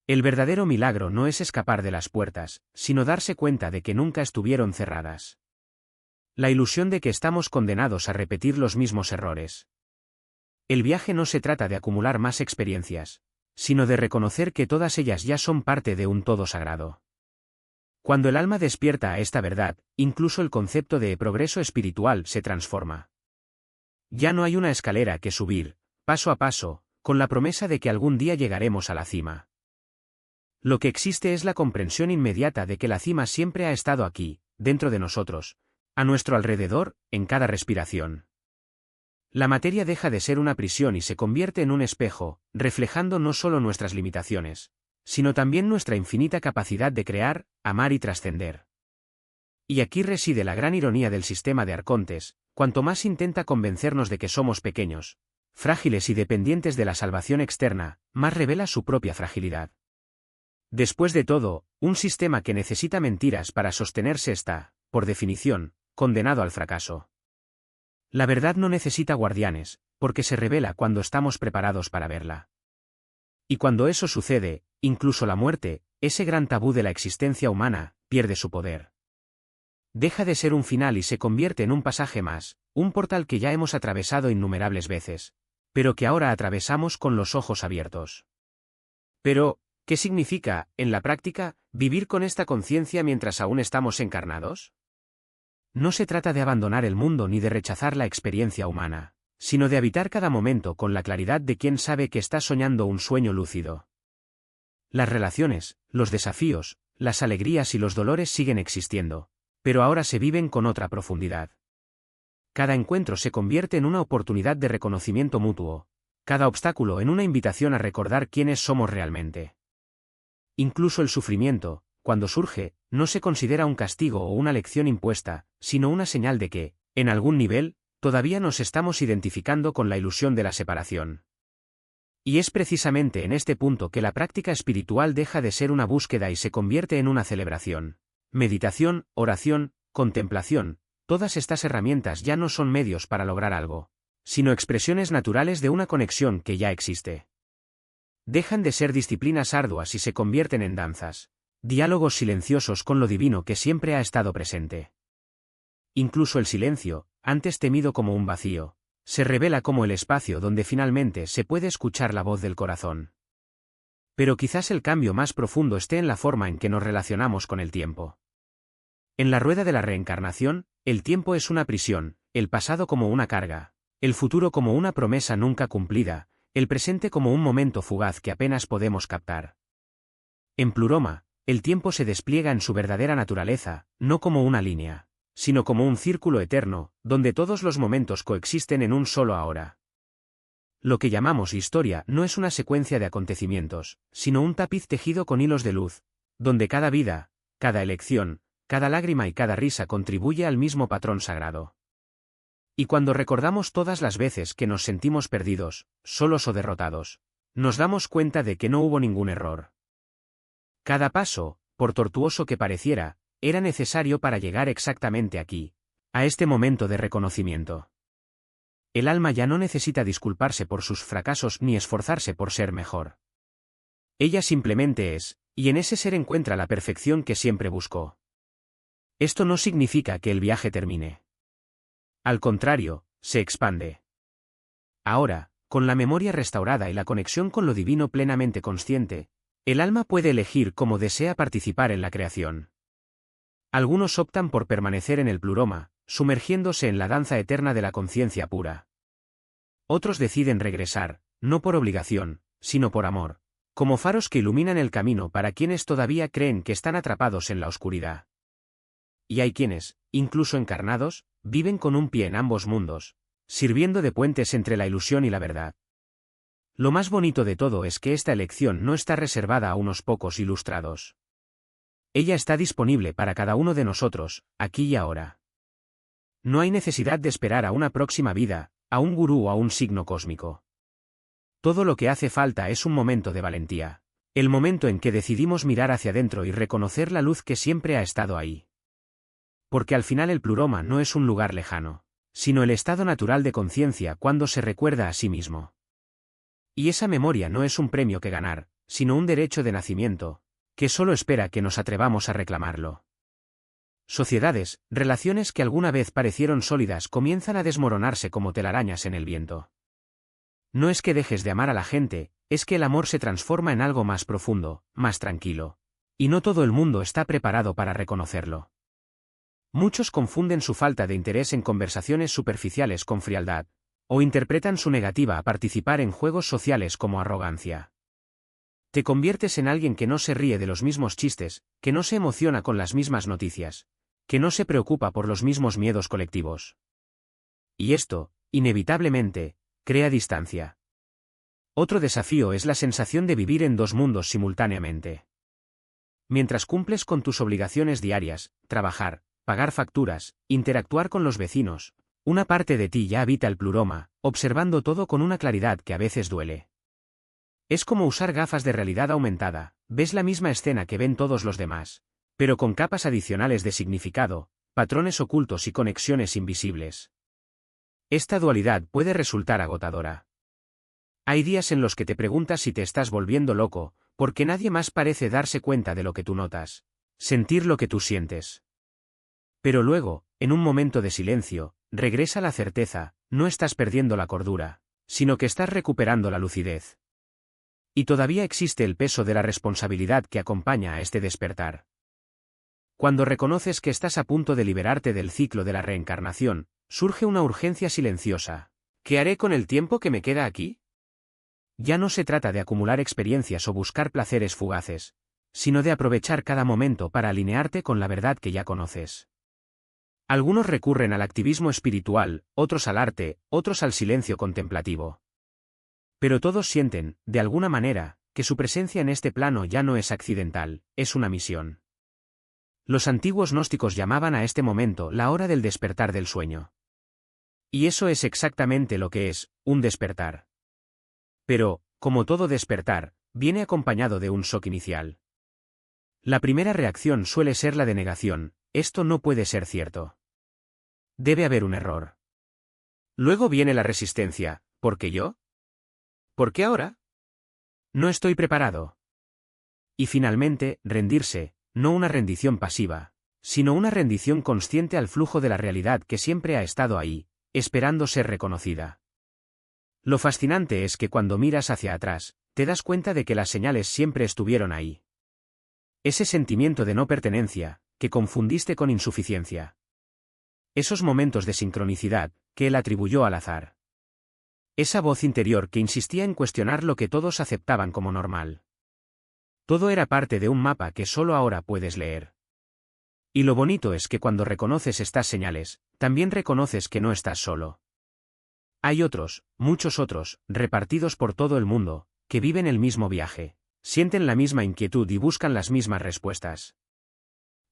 El verdadero milagro no es escapar de las puertas, sino darse cuenta de que nunca estuvieron cerradas. La ilusión de que estamos condenados a repetir los mismos errores. El viaje no se trata de acumular más experiencias, sino de reconocer que todas ellas ya son parte de un todo sagrado. Cuando el alma despierta a esta verdad, incluso el concepto de progreso espiritual se transforma. Ya no hay una escalera que subir, paso a paso, con la promesa de que algún día llegaremos a la cima. Lo que existe es la comprensión inmediata de que la cima siempre ha estado aquí, dentro de nosotros, a nuestro alrededor, en cada respiración. La materia deja de ser una prisión y se convierte en un espejo, reflejando no solo nuestras limitaciones, sino también nuestra infinita capacidad de crear, amar y trascender. Y aquí reside la gran ironía del sistema de arcontes: cuanto más intenta convencernos de que somos pequeños, frágiles y dependientes de la salvación externa, más revela su propia fragilidad. Después de todo, un sistema que necesita mentiras para sostenerse está, por definición, condenado al fracaso. La verdad no necesita guardianes, porque se revela cuando estamos preparados para verla. Y cuando eso sucede, incluso la muerte, ese gran tabú de la existencia humana, pierde su poder. Deja de ser un final y se convierte en un pasaje más, un portal que ya hemos atravesado innumerables veces, pero que ahora atravesamos con los ojos abiertos. Pero, ¿qué significa, en la práctica, vivir con esta conciencia mientras aún estamos encarnados? No se trata de abandonar el mundo ni de rechazar la experiencia humana, sino de habitar cada momento con la claridad de quien sabe que está soñando un sueño lúcido. Las relaciones, los desafíos, las alegrías y los dolores siguen existiendo, pero ahora se viven con otra profundidad. Cada encuentro se convierte en una oportunidad de reconocimiento mutuo, cada obstáculo en una invitación a recordar quiénes somos realmente. Incluso el sufrimiento, cuando surge, no se considera un castigo o una lección impuesta, sino una señal de que, en algún nivel, todavía nos estamos identificando con la ilusión de la separación. Y es precisamente en este punto que la práctica espiritual deja de ser una búsqueda y se convierte en una celebración. Meditación, oración, contemplación, todas estas herramientas ya no son medios para lograr algo, sino expresiones naturales de una conexión que ya existe. Dejan de ser disciplinas arduas y se convierten en danzas, diálogos silenciosos con lo divino que siempre ha estado presente. Incluso el silencio, antes temido como un vacío, Se revela como el espacio donde finalmente se puede escuchar la voz del corazón. Pero quizás el cambio más profundo esté en la forma en que nos relacionamos con el tiempo. En la rueda de la reencarnación, el tiempo es una prisión, el pasado como una carga, el futuro como una promesa nunca cumplida, el presente como un momento fugaz que apenas podemos captar. En Pluroma, el tiempo se despliega en su verdadera naturaleza, no como una línea, sino como un círculo eterno, donde todos los momentos coexisten en un solo ahora. Lo que llamamos historia no es una secuencia de acontecimientos, sino un tapiz tejido con hilos de luz, donde cada vida, cada elección, cada lágrima y cada risa contribuye al mismo patrón sagrado. Y cuando recordamos todas las veces que nos sentimos perdidos, solos o derrotados, nos damos cuenta de que no hubo ningún error. Cada paso, por tortuoso que pareciera, era necesario para llegar exactamente aquí, a este momento de reconocimiento. El alma ya no necesita disculparse por sus fracasos ni esforzarse por ser mejor. Ella simplemente es, y en ese ser encuentra la perfección que siempre buscó. Esto no significa que el viaje termine. Al contrario, se expande. Ahora, con la memoria restaurada y la conexión con lo divino plenamente consciente, el alma puede elegir cómo desea participar en la creación. Algunos optan por permanecer en el Pluroma, sumergiéndose en la danza eterna de la conciencia pura. Otros deciden regresar, no por obligación, sino por amor, como faros que iluminan el camino para quienes todavía creen que están atrapados en la oscuridad. Y hay quienes, incluso encarnados, viven con un pie en ambos mundos, sirviendo de puentes entre la ilusión y la verdad. Lo más bonito de todo es que esta elección no está reservada a unos pocos ilustrados. Ella está disponible para cada uno de nosotros, aquí y ahora. No hay necesidad de esperar a una próxima vida, a un gurú o a un signo cósmico. Todo lo que hace falta es un momento de valentía, el momento en que decidimos mirar hacia adentro y reconocer la luz que siempre ha estado ahí. Porque al final el Pluroma no es un lugar lejano, sino el estado natural de conciencia cuando se recuerda a sí mismo. Y esa memoria no es un premio que ganar, sino un derecho de nacimiento, que solo espera que nos atrevamos a reclamarlo. Sociedades, relaciones que alguna vez parecieron sólidas comienzan a desmoronarse como telarañas en el viento. No es que dejes de amar a la gente, es que el amor se transforma en algo más profundo, más tranquilo. Y no todo el mundo está preparado para reconocerlo. Muchos confunden su falta de interés en conversaciones superficiales con frialdad, o interpretan su negativa a participar en juegos sociales como arrogancia. Te conviertes en alguien que no se ríe de los mismos chistes, que no se emociona con las mismas noticias, que no se preocupa por los mismos miedos colectivos. Y esto, inevitablemente, crea distancia. Otro desafío es la sensación de vivir en dos mundos simultáneamente. Mientras cumples con tus obligaciones diarias, trabajar, pagar facturas, interactuar con los vecinos, una parte de ti ya habita el Pluroma, observando todo con una claridad que a veces duele. Es como usar gafas de realidad aumentada, ves la misma escena que ven todos los demás, pero con capas adicionales de significado, patrones ocultos y conexiones invisibles. Esta dualidad puede resultar agotadora. Hay días en los que te preguntas si te estás volviendo loco, porque nadie más parece darse cuenta de lo que tú notas, sentir lo que tú sientes. Pero luego, en un momento de silencio, regresa la certeza, no estás perdiendo la cordura, sino que estás recuperando la lucidez. Y todavía existe el peso de la responsabilidad que acompaña a este despertar. Cuando reconoces que estás a punto de liberarte del ciclo de la reencarnación, surge una urgencia silenciosa. ¿Qué haré con el tiempo que me queda aquí? Ya no se trata de acumular experiencias o buscar placeres fugaces, sino de aprovechar cada momento para alinearte con la verdad que ya conoces. Algunos recurren al activismo espiritual, otros al arte, otros al silencio contemplativo. Pero todos sienten, de alguna manera, que su presencia en este plano ya no es accidental, es una misión. Los antiguos gnósticos llamaban a este momento la hora del despertar del sueño. Y eso es exactamente lo que es, un despertar. Pero, como todo despertar, viene acompañado de un shock inicial. La primera reacción suele ser la de negación, esto no puede ser cierto. Debe haber un error. Luego viene la resistencia, ¿por qué yo? ¿Por qué ahora? No estoy preparado. Y finalmente, rendirse, no una rendición pasiva, sino una rendición consciente al flujo de la realidad que siempre ha estado ahí, esperando ser reconocida. Lo fascinante es que cuando miras hacia atrás, te das cuenta de que las señales siempre estuvieron ahí. Ese sentimiento de no pertenencia, que confundiste con insuficiencia. Esos momentos de sincronicidad, que él atribuyó al azar. Esa voz interior que insistía en cuestionar lo que todos aceptaban como normal. Todo era parte de un mapa que solo ahora puedes leer. Y lo bonito es que cuando reconoces estas señales, también reconoces que no estás solo. Hay otros, muchos otros, repartidos por todo el mundo, que viven el mismo viaje, sienten la misma inquietud y buscan las mismas respuestas.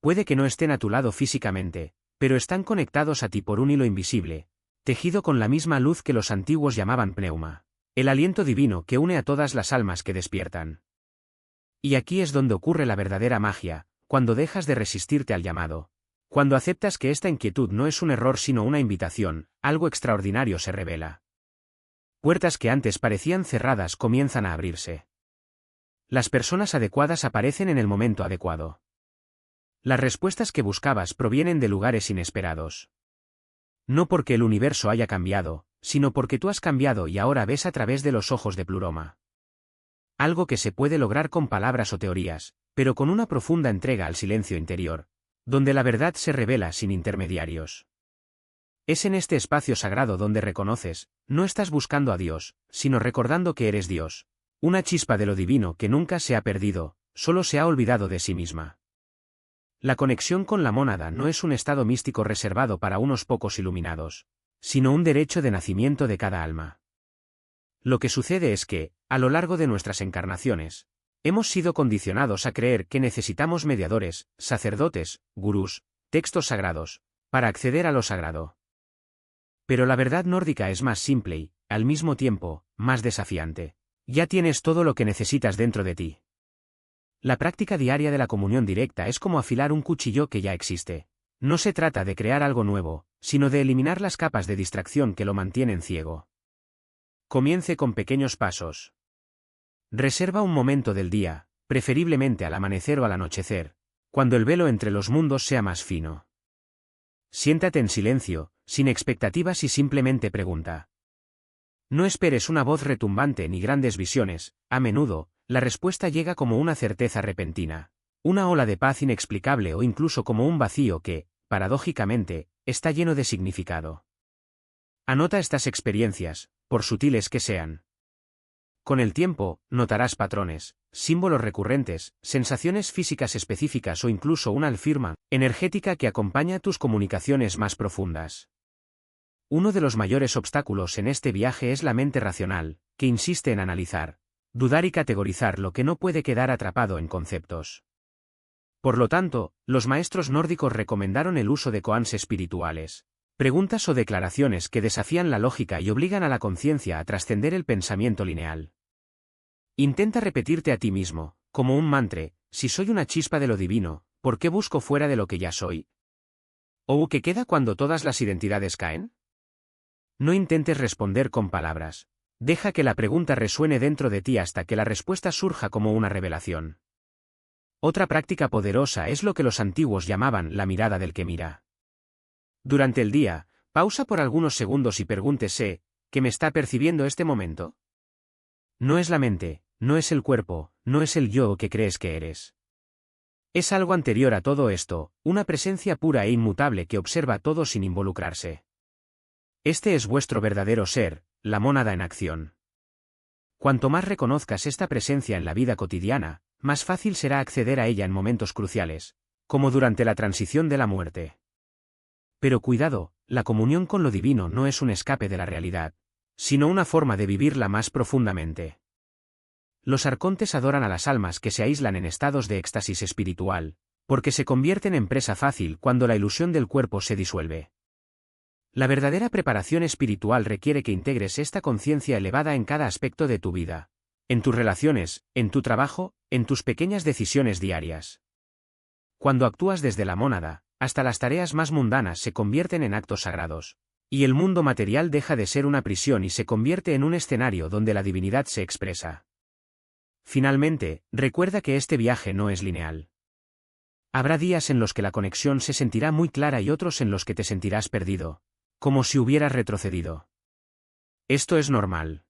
Puede que no estén a tu lado físicamente, pero están conectados a ti por un hilo invisible, tejido con la misma luz que los antiguos llamaban pneuma, el aliento divino que une a todas las almas que despiertan. Y aquí es donde ocurre la verdadera magia, cuando dejas de resistirte al llamado. Cuando aceptas que esta inquietud no es un error sino una invitación, algo extraordinario se revela. Puertas que antes parecían cerradas comienzan a abrirse. Las personas adecuadas aparecen en el momento adecuado. Las respuestas que buscabas provienen de lugares inesperados. No porque el universo haya cambiado, sino porque tú has cambiado y ahora ves a través de los ojos de Pluroma. Algo que se puede lograr con palabras o teorías, pero con una profunda entrega al silencio interior, donde la verdad se revela sin intermediarios. Es en este espacio sagrado donde reconoces, no estás buscando a Dios, sino recordando que eres Dios, una chispa de lo divino que nunca se ha perdido, solo se ha olvidado de sí misma. La conexión con la mónada no es un estado místico reservado para unos pocos iluminados, sino un derecho de nacimiento de cada alma. Lo que sucede es que, a lo largo de nuestras encarnaciones, hemos sido condicionados a creer que necesitamos mediadores, sacerdotes, gurús, textos sagrados, para acceder a lo sagrado. Pero la verdad nórdica es más simple y, al mismo tiempo, más desafiante. Ya tienes todo lo que necesitas dentro de ti. La práctica diaria de la comunión directa es como afilar un cuchillo que ya existe. No se trata de crear algo nuevo, sino de eliminar las capas de distracción que lo mantienen ciego. Comience con pequeños pasos. Reserva un momento del día, preferiblemente al amanecer o al anochecer, cuando el velo entre los mundos sea más fino. Siéntate en silencio, sin expectativas y simplemente pregunta. No esperes una voz retumbante ni grandes visiones, a menudo, la respuesta llega como una certeza repentina, una ola de paz inexplicable o incluso como un vacío que, paradójicamente, está lleno de significado. Anota estas experiencias, por sutiles que sean. Con el tiempo, notarás patrones, símbolos recurrentes, sensaciones físicas específicas o incluso una alfirma energética que acompaña tus comunicaciones más profundas. Uno de los mayores obstáculos en este viaje es la mente racional, que insiste en analizar, dudar y categorizar lo que no puede quedar atrapado en conceptos. Por lo tanto, los maestros nórdicos recomendaron el uso de koans espirituales, preguntas o declaraciones que desafían la lógica y obligan a la conciencia a trascender el pensamiento lineal. Intenta repetirte a ti mismo, como un mantra, si soy una chispa de lo divino, ¿por qué busco fuera de lo que ya soy? ¿O qué queda cuando todas las identidades caen? No intentes responder con palabras. Deja que la pregunta resuene dentro de ti hasta que la respuesta surja como una revelación. Otra práctica poderosa es lo que los antiguos llamaban la mirada del que mira. Durante el día, pausa por algunos segundos y pregúntese, ¿qué me está percibiendo este momento? No es la mente, no es el cuerpo, no es el yo que crees que eres. Es algo anterior a todo esto, una presencia pura e inmutable que observa todo sin involucrarse. Este es vuestro verdadero ser, la mónada en acción. Cuanto más reconozcas esta presencia en la vida cotidiana, más fácil será acceder a ella en momentos cruciales, como durante la transición de la muerte. Pero cuidado, la comunión con lo divino no es un escape de la realidad, sino una forma de vivirla más profundamente. Los arcontes adoran a las almas que se aíslan en estados de éxtasis espiritual, porque se convierten en presa fácil cuando la ilusión del cuerpo se disuelve. La verdadera preparación espiritual requiere que integres esta conciencia elevada en cada aspecto de tu vida, en tus relaciones, en tu trabajo, en tus pequeñas decisiones diarias. Cuando actúas desde la mónada, hasta las tareas más mundanas se convierten en actos sagrados, y el mundo material deja de ser una prisión y se convierte en un escenario donde la divinidad se expresa. Finalmente, recuerda que este viaje no es lineal. Habrá días en los que la conexión se sentirá muy clara y otros en los que te sentirás perdido, Como si hubieras retrocedido. Esto es normal.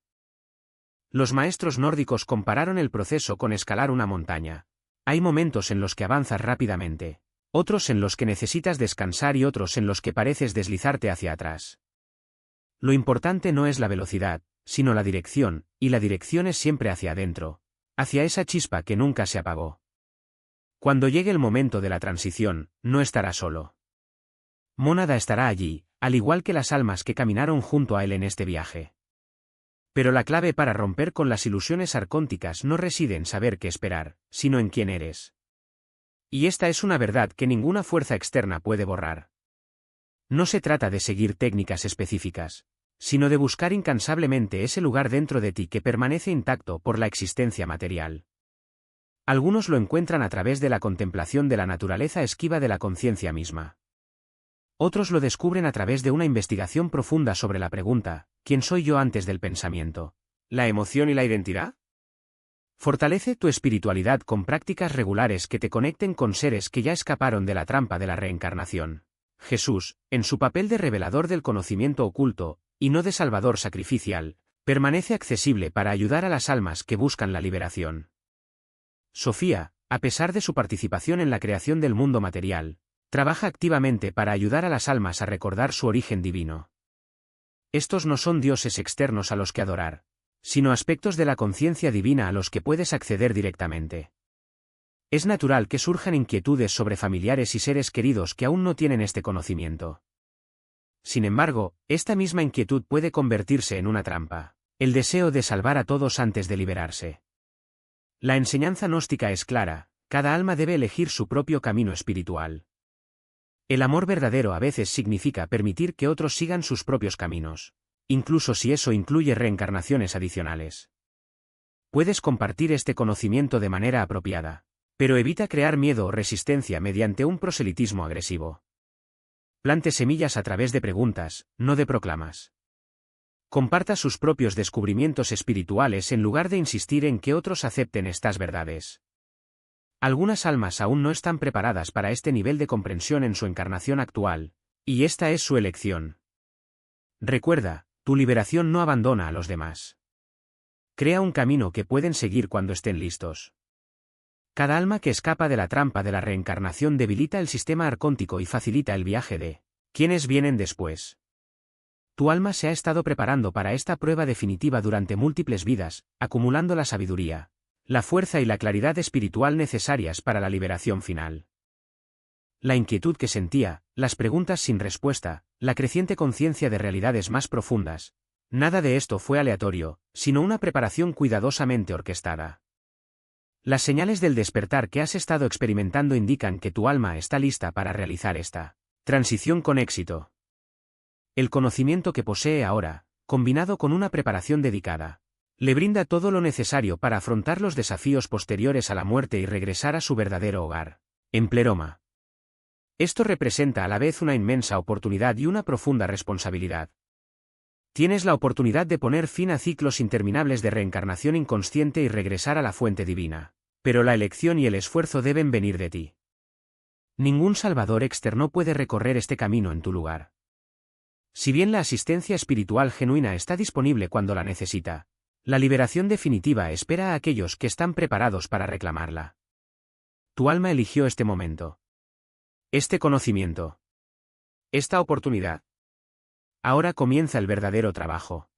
Los maestros nórdicos compararon el proceso con escalar una montaña. Hay momentos en los que avanzas rápidamente, otros en los que necesitas descansar y otros en los que pareces deslizarte hacia atrás. Lo importante no es la velocidad, sino la dirección, y la dirección es siempre hacia adentro, hacia esa chispa que nunca se apagó. Cuando llegue el momento de la transición, no estará solo. Mónada estará allí, al igual que las almas que caminaron junto a él en este viaje. Pero la clave para romper con las ilusiones arcónticas no reside en saber qué esperar, sino en quién eres. Y esta es una verdad que ninguna fuerza externa puede borrar. No se trata de seguir técnicas específicas, sino de buscar incansablemente ese lugar dentro de ti que permanece intacto por la existencia material. Algunos lo encuentran a través de la contemplación de la naturaleza esquiva de la conciencia misma. Otros lo descubren a través de una investigación profunda sobre la pregunta, ¿quién soy yo antes del pensamiento? ¿La emoción y la identidad? Fortalece tu espiritualidad con prácticas regulares que te conecten con seres que ya escaparon de la trampa de la reencarnación. Jesús, en su papel de revelador del conocimiento oculto, y no de salvador sacrificial, permanece accesible para ayudar a las almas que buscan la liberación. Sofía, a pesar de su participación en la creación del mundo material, trabaja activamente para ayudar a las almas a recordar su origen divino. Estos no son dioses externos a los que adorar, sino aspectos de la conciencia divina a los que puedes acceder directamente. Es natural que surjan inquietudes sobre familiares y seres queridos que aún no tienen este conocimiento. Sin embargo, esta misma inquietud puede convertirse en una trampa, el deseo de salvar a todos antes de liberarse. La enseñanza gnóstica es clara, cada alma debe elegir su propio camino espiritual. El amor verdadero a veces significa permitir que otros sigan sus propios caminos, incluso si eso incluye reencarnaciones adicionales. Puedes compartir este conocimiento de manera apropiada, pero evita crear miedo o resistencia mediante un proselitismo agresivo. Plante semillas a través de preguntas, no de proclamas. Comparta sus propios descubrimientos espirituales en lugar de insistir en que otros acepten estas verdades. Algunas almas aún no están preparadas para este nivel de comprensión en su encarnación actual, y esta es su elección. Recuerda, tu liberación no abandona a los demás. Crea un camino que pueden seguir cuando estén listos. Cada alma que escapa de la trampa de la reencarnación debilita el sistema arcóntico y facilita el viaje de quienes vienen después. Tu alma se ha estado preparando para esta prueba definitiva durante múltiples vidas, acumulando la sabiduría, la fuerza y la claridad espiritual necesarias para la liberación final. La inquietud que sentía, las preguntas sin respuesta, la creciente conciencia de realidades más profundas, nada de esto fue aleatorio, sino una preparación cuidadosamente orquestada. Las señales del despertar que has estado experimentando indican que tu alma está lista para realizar esta transición con éxito. El conocimiento que posee ahora, combinado con una preparación dedicada, le brinda todo lo necesario para afrontar los desafíos posteriores a la muerte y regresar a su verdadero hogar, en Pleroma. Esto representa a la vez una inmensa oportunidad y una profunda responsabilidad. Tienes la oportunidad de poner fin a ciclos interminables de reencarnación inconsciente y regresar a la fuente divina, pero la elección y el esfuerzo deben venir de ti. Ningún salvador externo puede recorrer este camino en tu lugar. Si bien la asistencia espiritual genuina está disponible cuando la necesita, la liberación definitiva espera a aquellos que están preparados para reclamarla. Tu alma eligió este momento. Este conocimiento. Esta oportunidad. Ahora comienza el verdadero trabajo.